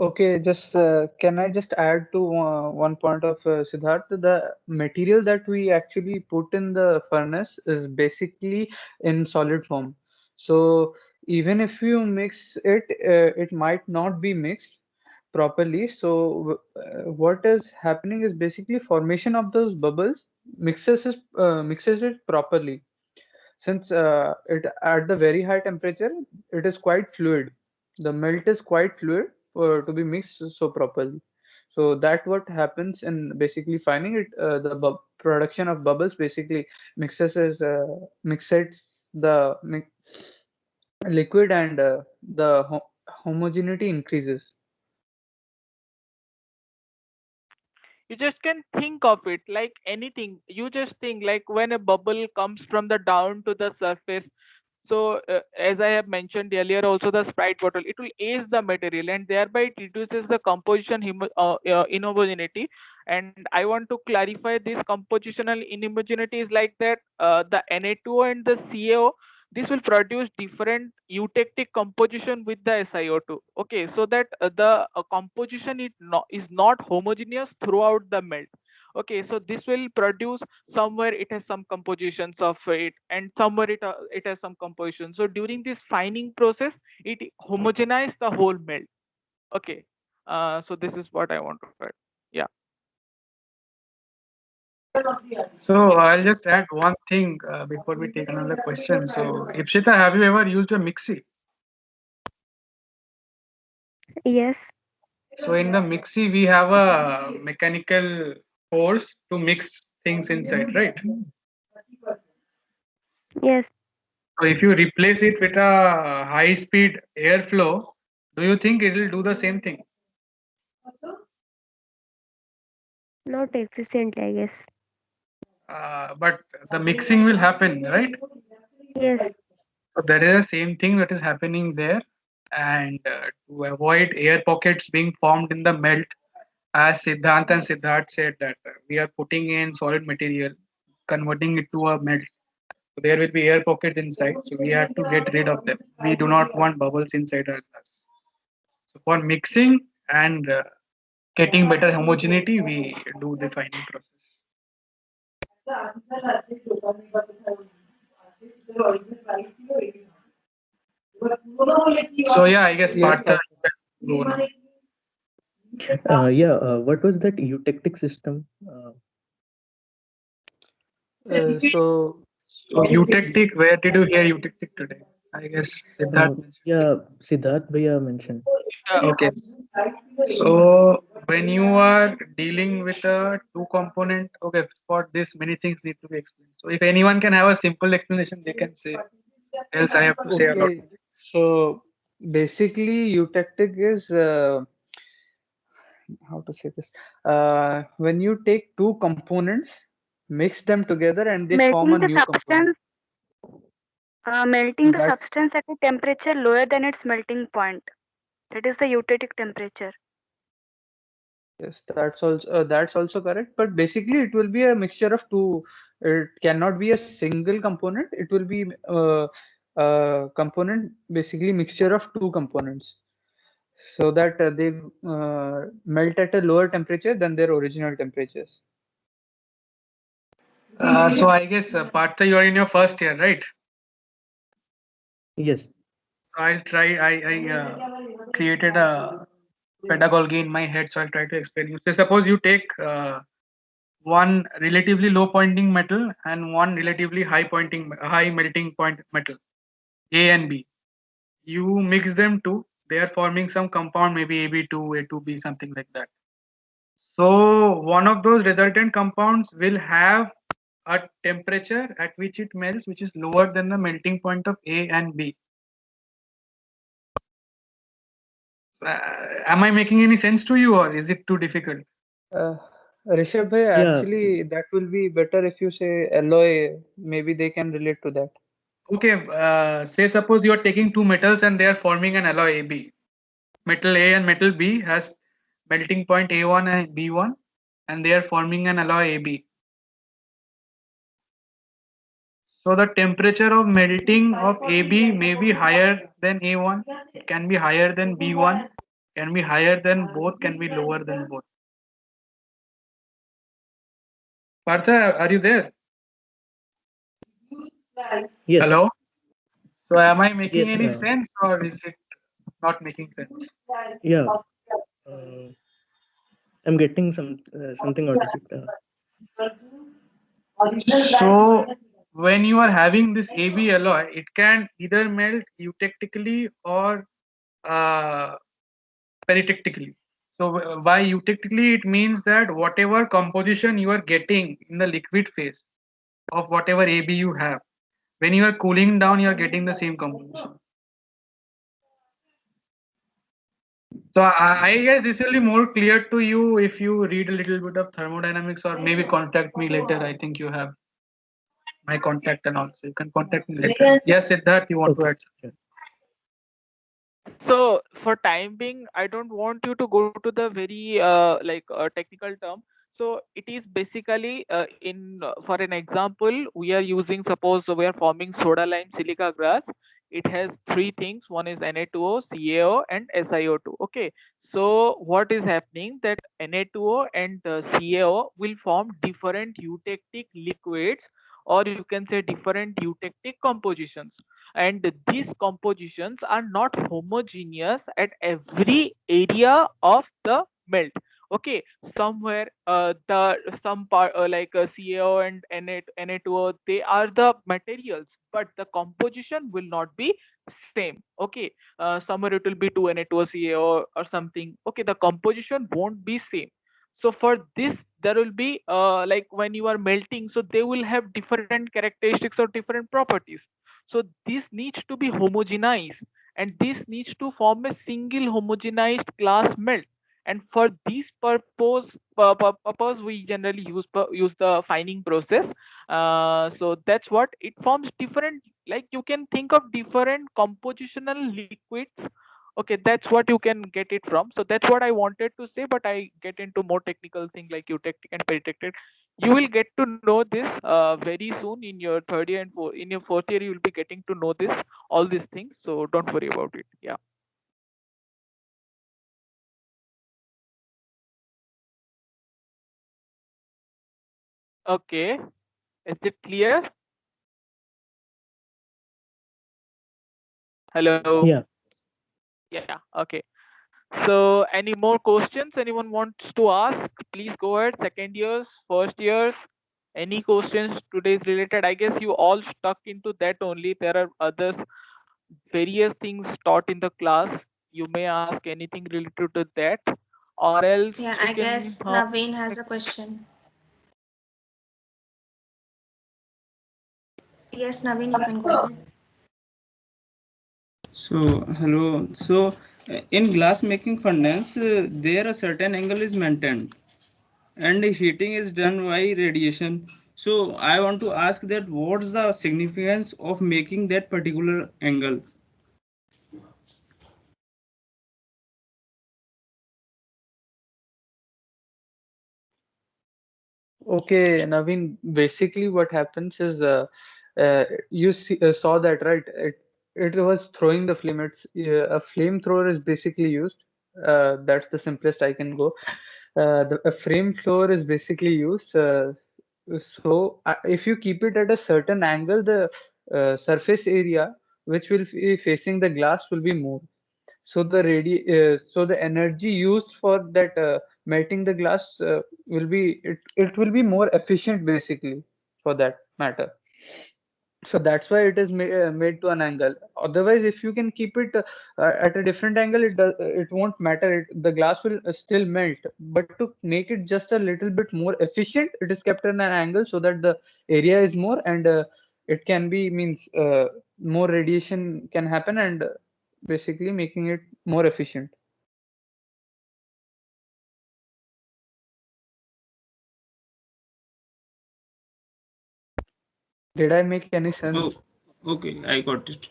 Okay, just can I just add to one point of Siddharth? The material that we actually put in the furnace is basically in solid form. So even if you mix it, it might not be mixed properly. So what is happening is basically formation of those bubbles mixes it properly. Since it at the very high temperature, it is quite fluid. The melt is quite fluid for to be mixed so properly. So that what happens in basically finding it. The production of bubbles basically mixes the liquid, and the homogeneity increases. You just can think of it like anything. You just think like when a bubble comes from the down to the surface. So as I have mentioned earlier, also the Sprite bottle, it will age the material, and thereby it reduces the composition inhomogeneity. And I want to clarify this compositional inhomogeneity is like that the Na2O and the CaO, this will produce different eutectic composition with the SiO2. Okay, so that the composition is not homogeneous throughout the melt. Okay, so this will produce somewhere it has some compositions of it, and somewhere it has some composition. So during this fining process, it homogenize the whole melt. Okay, so this is what I want to add. Yeah. So I'll just add one thing before we take another question. So Ipshita, have you ever used a mixie? Yes. So in the mixie, we have a mechanical force to mix things inside, right? Yes. So if you replace it with a high-speed airflow, do you think it will do the same thing? Not efficiently, I guess. But the mixing will happen, right? Yes. So that is the same thing that is happening there. And to avoid air pockets being formed in the melt, as Siddhant and Siddharth said that we are putting in solid material, converting it to a melt. So there will be air pockets inside. So we have to get rid of them. We do not want bubbles inside our glass. So for mixing and getting better homogeneity, we do the fining process. So yeah, I guess Yes, Partha, Partha. you can go now. Yeah, what was that eutectic system? So So eutectic, where did you hear eutectic today? I guess Siddharth mentioned. Yeah, Siddharth Bhaiya mentioned. Okay. So when you are dealing with a two component, okay, for this many things need to be explained. So if anyone can have a simple explanation, they can say. Else I have to say a lot. okay, so basically eutectic is how to say this? When you take two components, mix them together, and they form a Melting the new component. substance, melting the That substance at a temperature lower than its melting point. That is the eutectic temperature. yes, that's also correct. But basically, it will be a mixture of two. It cannot be a single component. It will be component basically mixture of two components, so that they melt at a lower temperature than their original temperatures. So I guess Partha, you are in your first year, right? Yes. I'll try. I created a pedagogy in my head, so I'll try to explain you. So suppose you take one relatively low pointing metal and one relatively high melting point metal, A and B. You mix them two, they are forming some compound, maybe AB2, A2B, something like that. So one of those resultant compounds will have a temperature at which it melts, which is lower than the melting point of A and B. Am I making any sense to you, or is it too difficult? Uh, Rishabh bhai, Yeah. actually, that will be better if you say alloy. Maybe they can relate to that. Okay, say suppose you are taking two metals and they are forming an alloy AB. Metal A and metal B has melting point A1 and B1, and they are forming an alloy AB. So the temperature of melting of AB may be higher than A1, it can be higher than B1, can be higher than both, can be lower than both. Partha, are you there? Yes. Hello? So am I making Yes. any sense, or is it not making sense? Yeah. I'm getting something out of it. So when you are having this AB alloy, it can either melt eutectically or uh, peritectically. So by eutectically, it means that whatever composition you are getting in the liquid phase of whatever AB you have, when you are cooling down, you are getting the same composition. So I guess this will be more clear to you if you read a little bit of thermodynamics, or maybe contact me later. I think you have my contact and also you can contact me later. Yes, Siddharth, you want to add something? So for time being, I don't want you to go to the very technical term. So it is basically in for an example, we are using, suppose we are forming soda lime silica grass. It has three things. One is Na2O, CaO, and SiO2. Okay. So what is happening that Na2O and CaO will form different eutectic liquids, or you can say different eutectic compositions, and these compositions are not homogeneous at every area of the melt. Okay, somewhere the some part like CaO and Na2O, they are the materials, but the composition will not be same. Okay, somewhere it will be 2 Na2O CaO or something. Okay, the composition won't be same. So for this there will be like when you are melting, so they will have different characteristics or different properties. So this needs to be homogenized, and this needs to form a single homogenized glass melt. And for this purpose we generally use the fining process. So that's what it forms different, like you can think of different compositional liquids. Okay, that's what you can get it from. So that's what I wanted to say, but I get into more technical thing like eutectic and peritectic. You will get to know this very soon in your third year, and in your fourth year you will be getting to know this, all these things, so don't worry about it. Yeah. Okay, is it clear? Hello. Yeah. Yeah, okay. So any more questions anyone wants to ask? Please go ahead. Second years, first years, any questions today's related? I guess you all stuck into that only. There are others, various things taught in the class. You may ask anything related to that, or else Yeah, we I can guess Naveen has a question. Yes, Naveen, you can go ahead. So, hello. So, in glass making furnace, there a certain angle is maintained, and heating is done by radiation. So, I want to ask that what's the significance of making that particular angle? Okay, Naveen, basically what happens is saw that, right? It was throwing the flame. A flamethrower is basically used. That's the simplest I can go. A flamethrower is basically used. If you keep it at a certain angle, the surface area which will be facing the glass will be moved. So the energy used for that melting the glass it will be more efficient basically for that matter. So that's why it is made to an angle. Otherwise, if you can keep it at a different angle, it won't matter. The glass will still melt. But to make it just a little bit more efficient, it is kept at an angle so that the area is more, and it can be means more radiation can happen, and basically making it more efficient. Did I make any sense? Oh, okay, I got it.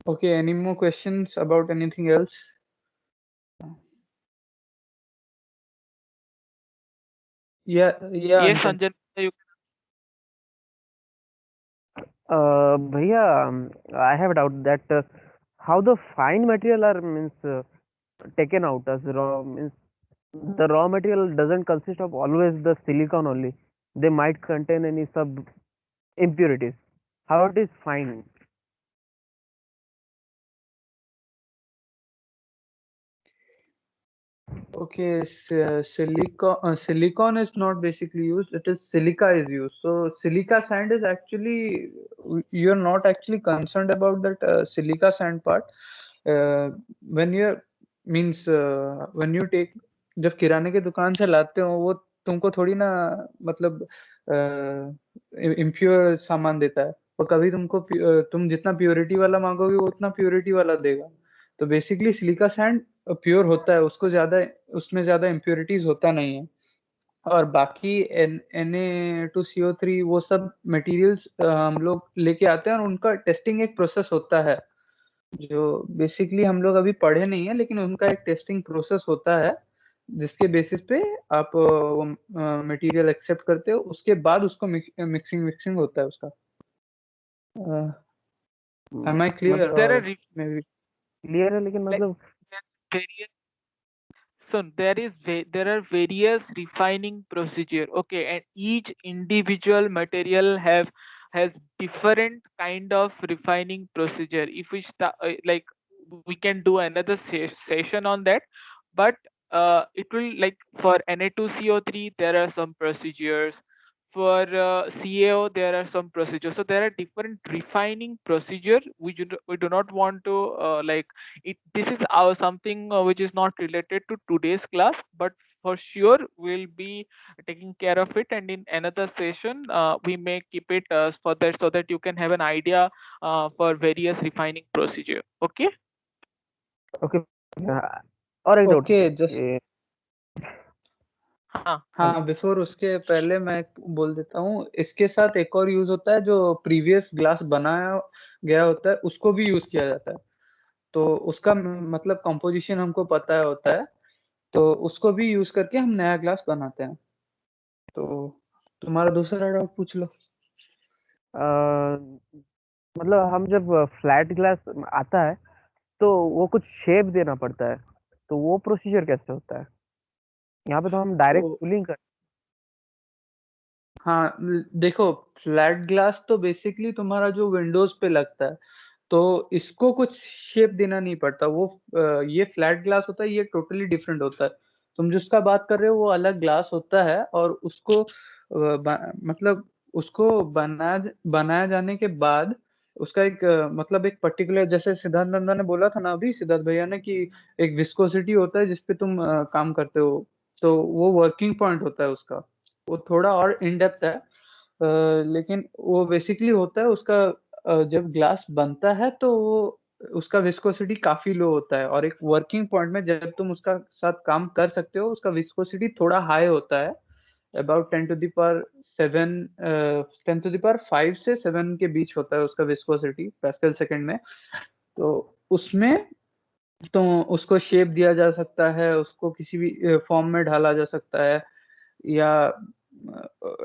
Okay, any more questions about anything else? Yeah, yes, Anjan. Anjan, you Bhaiya, I have a doubt that how the fine material are means taken out as raw means the raw material doesn't consist of always the silicon only. They might contain any sub impurities. How it is fine? Okay, silicon is not basically used. It is silica is used. So silica sand is actually you're not actually concerned about that silica sand part. When you means when you take जब किराने के दुकान से लाते हो वो तुमको थोड़ी ना मतलब इम्प्योर सामान देता है वो कभी तुमको तुम जितना प्योरिटी वाला मांगोगे वो उतना प्योरिटी वाला देगा तो बेसिकली सिलिका सैंड प्योर होता है उसको ज्यादा उसमें ज्यादा इम्प्योरिटीज होता नहीं है और बाकी Na2CO3 वो सब मटेरियल्स हम लोग लेके आते हैं और उनका टेस्टिंग एक प्रोसेस होता है जो बेसिकली हम लोग अभी पढ़े नहीं है लेकिन उनका एक टेस्टिंग प्रोसेस होता है जिसके बेसिस पे आप वो मटेरियल एक्सेप्ट करते हो उसके बाद उसको मिक्सिंग मिक्सिंग होता है उसका एम आई मतलब there are clear may be clear है लेकिन like मतलब various, so there are various refining procedure. Okay, and each individual material has different kind of refining procedure. If we start like we can do another session on that. But it will, like, for Na2CO3 there are some procedures, for CaO there are some procedures. So there are different refining procedure. We do not want to like it. This is our something which is not related to today's class, but for sure we'll be taking care of it, and in another session we may keep it for that, so that you can have an idea for various refining procedure. Okay. Okay. और एक doubt Okay, just हाँ हाँ, before उसके पहले मैं बोल देता हूँ, इसके साथ एक और यूज होता है, जो प्रीवियस ग्लास बनाया गया होता है उसको भी यूज किया जाता है। तो उसका मतलब कंपोजिशन हमको पता होता है, तो उसको भी यूज करके हम नया ग्लास बनाते हैं। तो तुम्हारा दूसरा डाउट पूछ लो। मतलब हम जब फ्लैट ग्लास आता है तो वो कुछ शेप देना पड़ता है, तो वो प्रोसीजर कैसे होता है? यहाँ पे तो हम डायरेक्ट तो कूलिंग कर हाँ, देखो, फ्लैट ग्लास तो बेसिकली तुम्हारा जो विंडोज पे लगता है, तो इसको कुछ शेप देना नहीं पड़ता। वो ये फ्लैट ग्लास होता है, ये टोटली डिफरेंट होता है। तुम जिसका बात कर रहे हो वो अलग ग्लास होता है, और उसको मतलब उसको बनाया जाने के बाद उसका एक मतलब एक पर्टिकुलर, जैसे सिद्धार्थ नंदा ने बोला था ना अभी, सिद्धार्थ भैया ने, कि एक विस्कोसिटी होता है जिसपे तुम काम करते हो, तो वो वर्किंग पॉइंट होता है उसका। वो थोड़ा और इन डेप्थ है, लेकिन वो बेसिकली होता है उसका जब ग्लास बनता है तो वो उसका विस्कोसिटी काफी लो होता है, और एक वर्किंग पॉइंट में जब तुम उसका साथ काम कर सकते हो उसका विस्कोसिटी थोड़ा हाई होता है, अबाउट 10⁻7 10⁻5 से 7 के बीच होता है उसका विस्कोसिटी पास्कल सेकंड में। तो उसमें तो उसको शेप दिया जा सकता है, उसको किसी भी फॉर्म में ढाला जा सकता है, या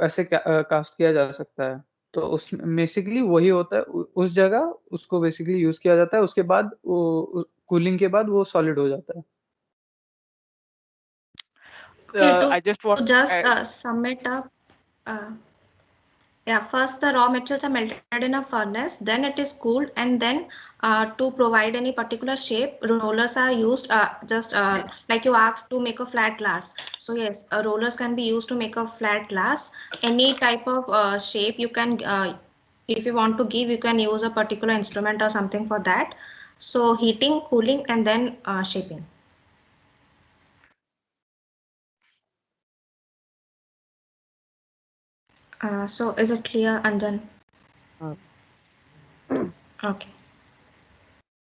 ऐसे कास्ट किया जा सकता है। तो उस बेसिकली वही होता है, उस जगह उसको बेसिकली यूज किया जाता है, उसके बाद वो कूलिंग के बाद वो सॉलिड हो जाता है। Okay, I just want to just sum it up. Uh, Yeah, first the raw materials are melted in a furnace, then it is cooled, and then to provide any particular shape, rollers are used, just like you asked, to make a flat glass. So yes, rollers can be used to make a flat glass. Any type of shape you can, if you want to give, you can use a particular instrument or something for that. So heating, cooling, and then shaping. So is it clear, Anjan? Okay.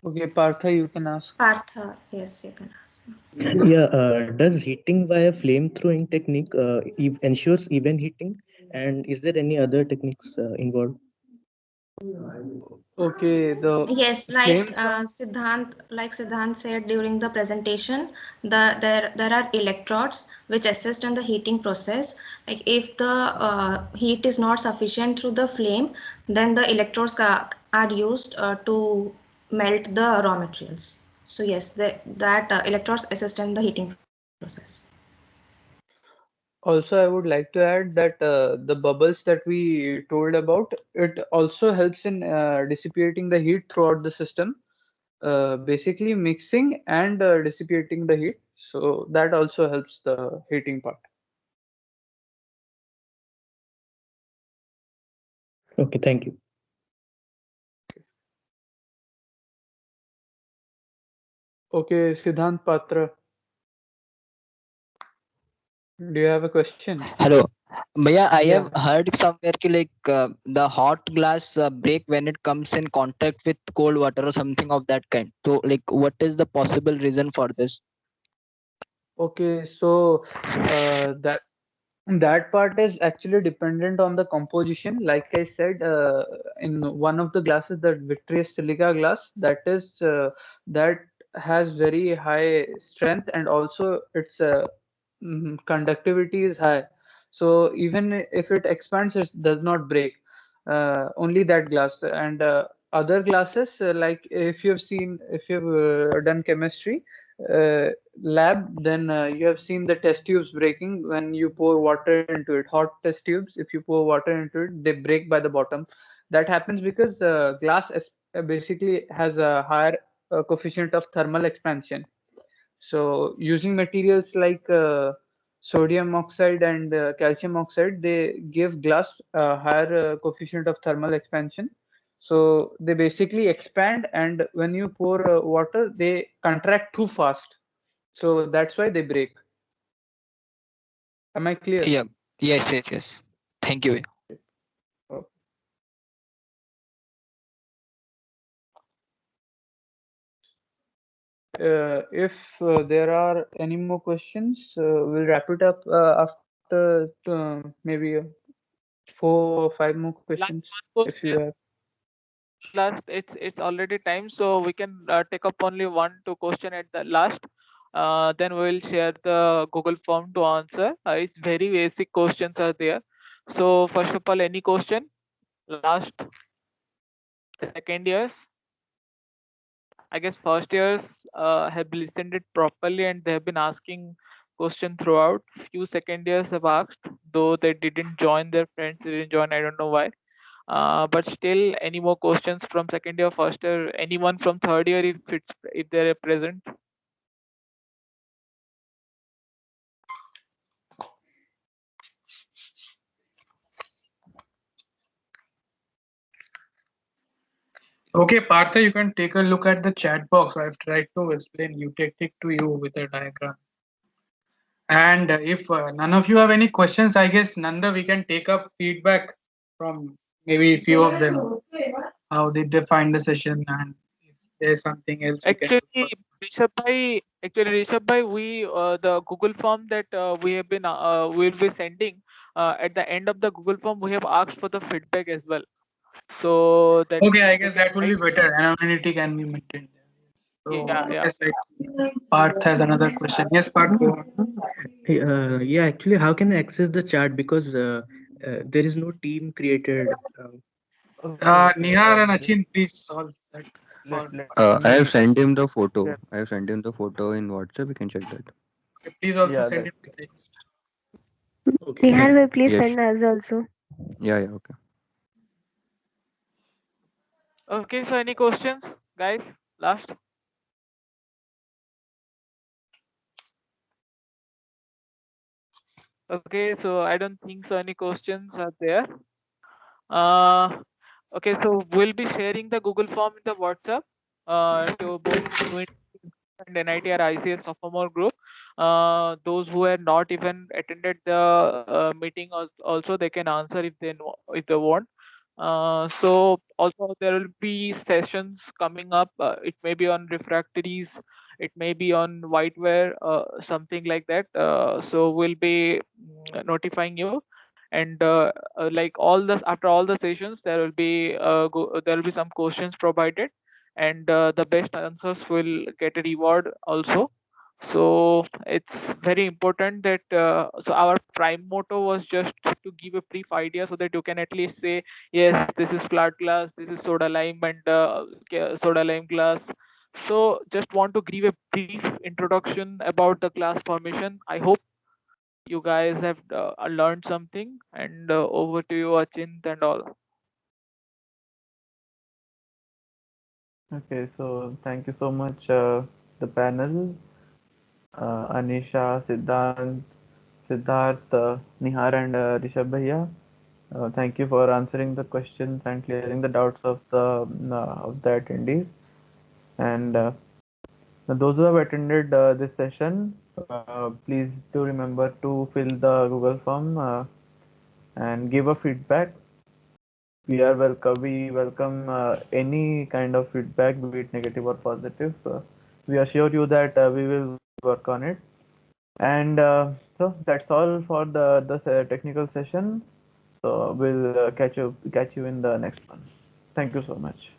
Okay, Partha, you can ask. Partha, yes, you can ask. Yeah, does heating via flame-throwing technique ensures even heating? And is there any other techniques involved? Okay, the Yes, flame. Like Siddhant said during the presentation, there are electrodes which assist in the heating process. Like if the heat is not sufficient through the flame, then the electrodes are used to melt the raw materials. So yes, that electrodes assist in the heating process. Also, I would like to add that the bubbles that we told about, it also helps in dissipating the heat throughout the system, basically mixing and dissipating the heat. So that also helps the heating part. Okay, thank you. Okay, Siddhant Patra, do you have a question? Hello. Bhaiya, I Yeah. have heard somewhere ki the hot glass break when it comes in contact with cold water or something of that kind. So what is the possible reason for this? Okay, so that part is actually dependent on the composition. Like I said, in one of the glasses, that vitreous silica glass, that has very high strength, and also its conductivity is high. So even if it expands, it does not break. Only that glass. And other glasses, like if you've done chemistry lab, then you have seen the test tubes breaking when you pour water into it. Hot test tubes, if you pour water into it, they break by the bottom. That happens because glass basically has a higher coefficient of thermal expansion. So using materials like sodium oxide and calcium oxide, they give glass higher coefficient of thermal expansion. So they basically expand, and when you pour water, they contract too fast. So that's why they break. Am I clear? Yeah. Yes. Thank you. Oh. If there are any more questions, we'll wrap it up after maybe 4 or 5 more questions. If you have. Last, it's already time, so we can take up only 1-2 question at the last. Then we will share the Google form to answer. It's very basic questions are there. So first of all, any question? Last, second years, I guess first years have listened it properly and they have been asking question throughout. Few second years have asked, though they didn't join, their friends didn't join, I don't know why. But still, any more questions from second year, first year, anyone from third year if they're present? Okay, Partha, you can take a look at the chat box. I've tried to explain eutectic to you with a diagram. And if none of you have any questions, I guess, Nanda, we can take up feedback from maybe a few of them. How did they find the session, and if there's something else we can do. Rishabh bhai, we the Google form that we have been will be sending at the end of the Google form, we have asked for the feedback as well. So that Okay, I guess that will be better. Anonymity can be maintained. So yeah. yes, Parth has another question. Yes, Parth, go on. Yeah, actually, how can I access the chat? Because there is no team created. Nihar and Achin, please solve that. I have sent him the photo. I have sent him the photo in WhatsApp. You can check that. Please also Yeah, send that's him the text. Okay. Nihar will please Yes. send us also. Yeah, okay. Okay, so any questions, guys? Last. Okay, so I don't think so any questions are there. Okay, so we'll be sharing the Google form in the WhatsApp to both UNT and NITR ICS sophomore group. Those who have not even attended the meeting also they can answer if they want. So also there will be sessions coming up. It may be on refractories, it may be on whiteware, something like that. So we'll be notifying you. And like all this, after all the sessions, there will be there will be some questions provided, and the best answers will get a reward also. So it's very important that so our prime motto was just to give a brief idea so that you can at least say, yes, this is flat glass, this is soda lime and soda lime glass. So just want to give a brief introduction about the glass formation. I hope you guys have learned something, and over to you, Achint and all. Okay, so thank you so much, the panel, Anisha, Siddharth, Nihar, and Rishabh Bhaiya. Thank you for answering the questions and clearing the doubts of the attendees. And those who have attended this session, please do remember to fill the Google form and give a feedback. We welcome any kind of feedback, be it negative or positive. We assure you that we will work on it. And so that's all for the technical session. So we'll catch you in the next one. Thank you so much.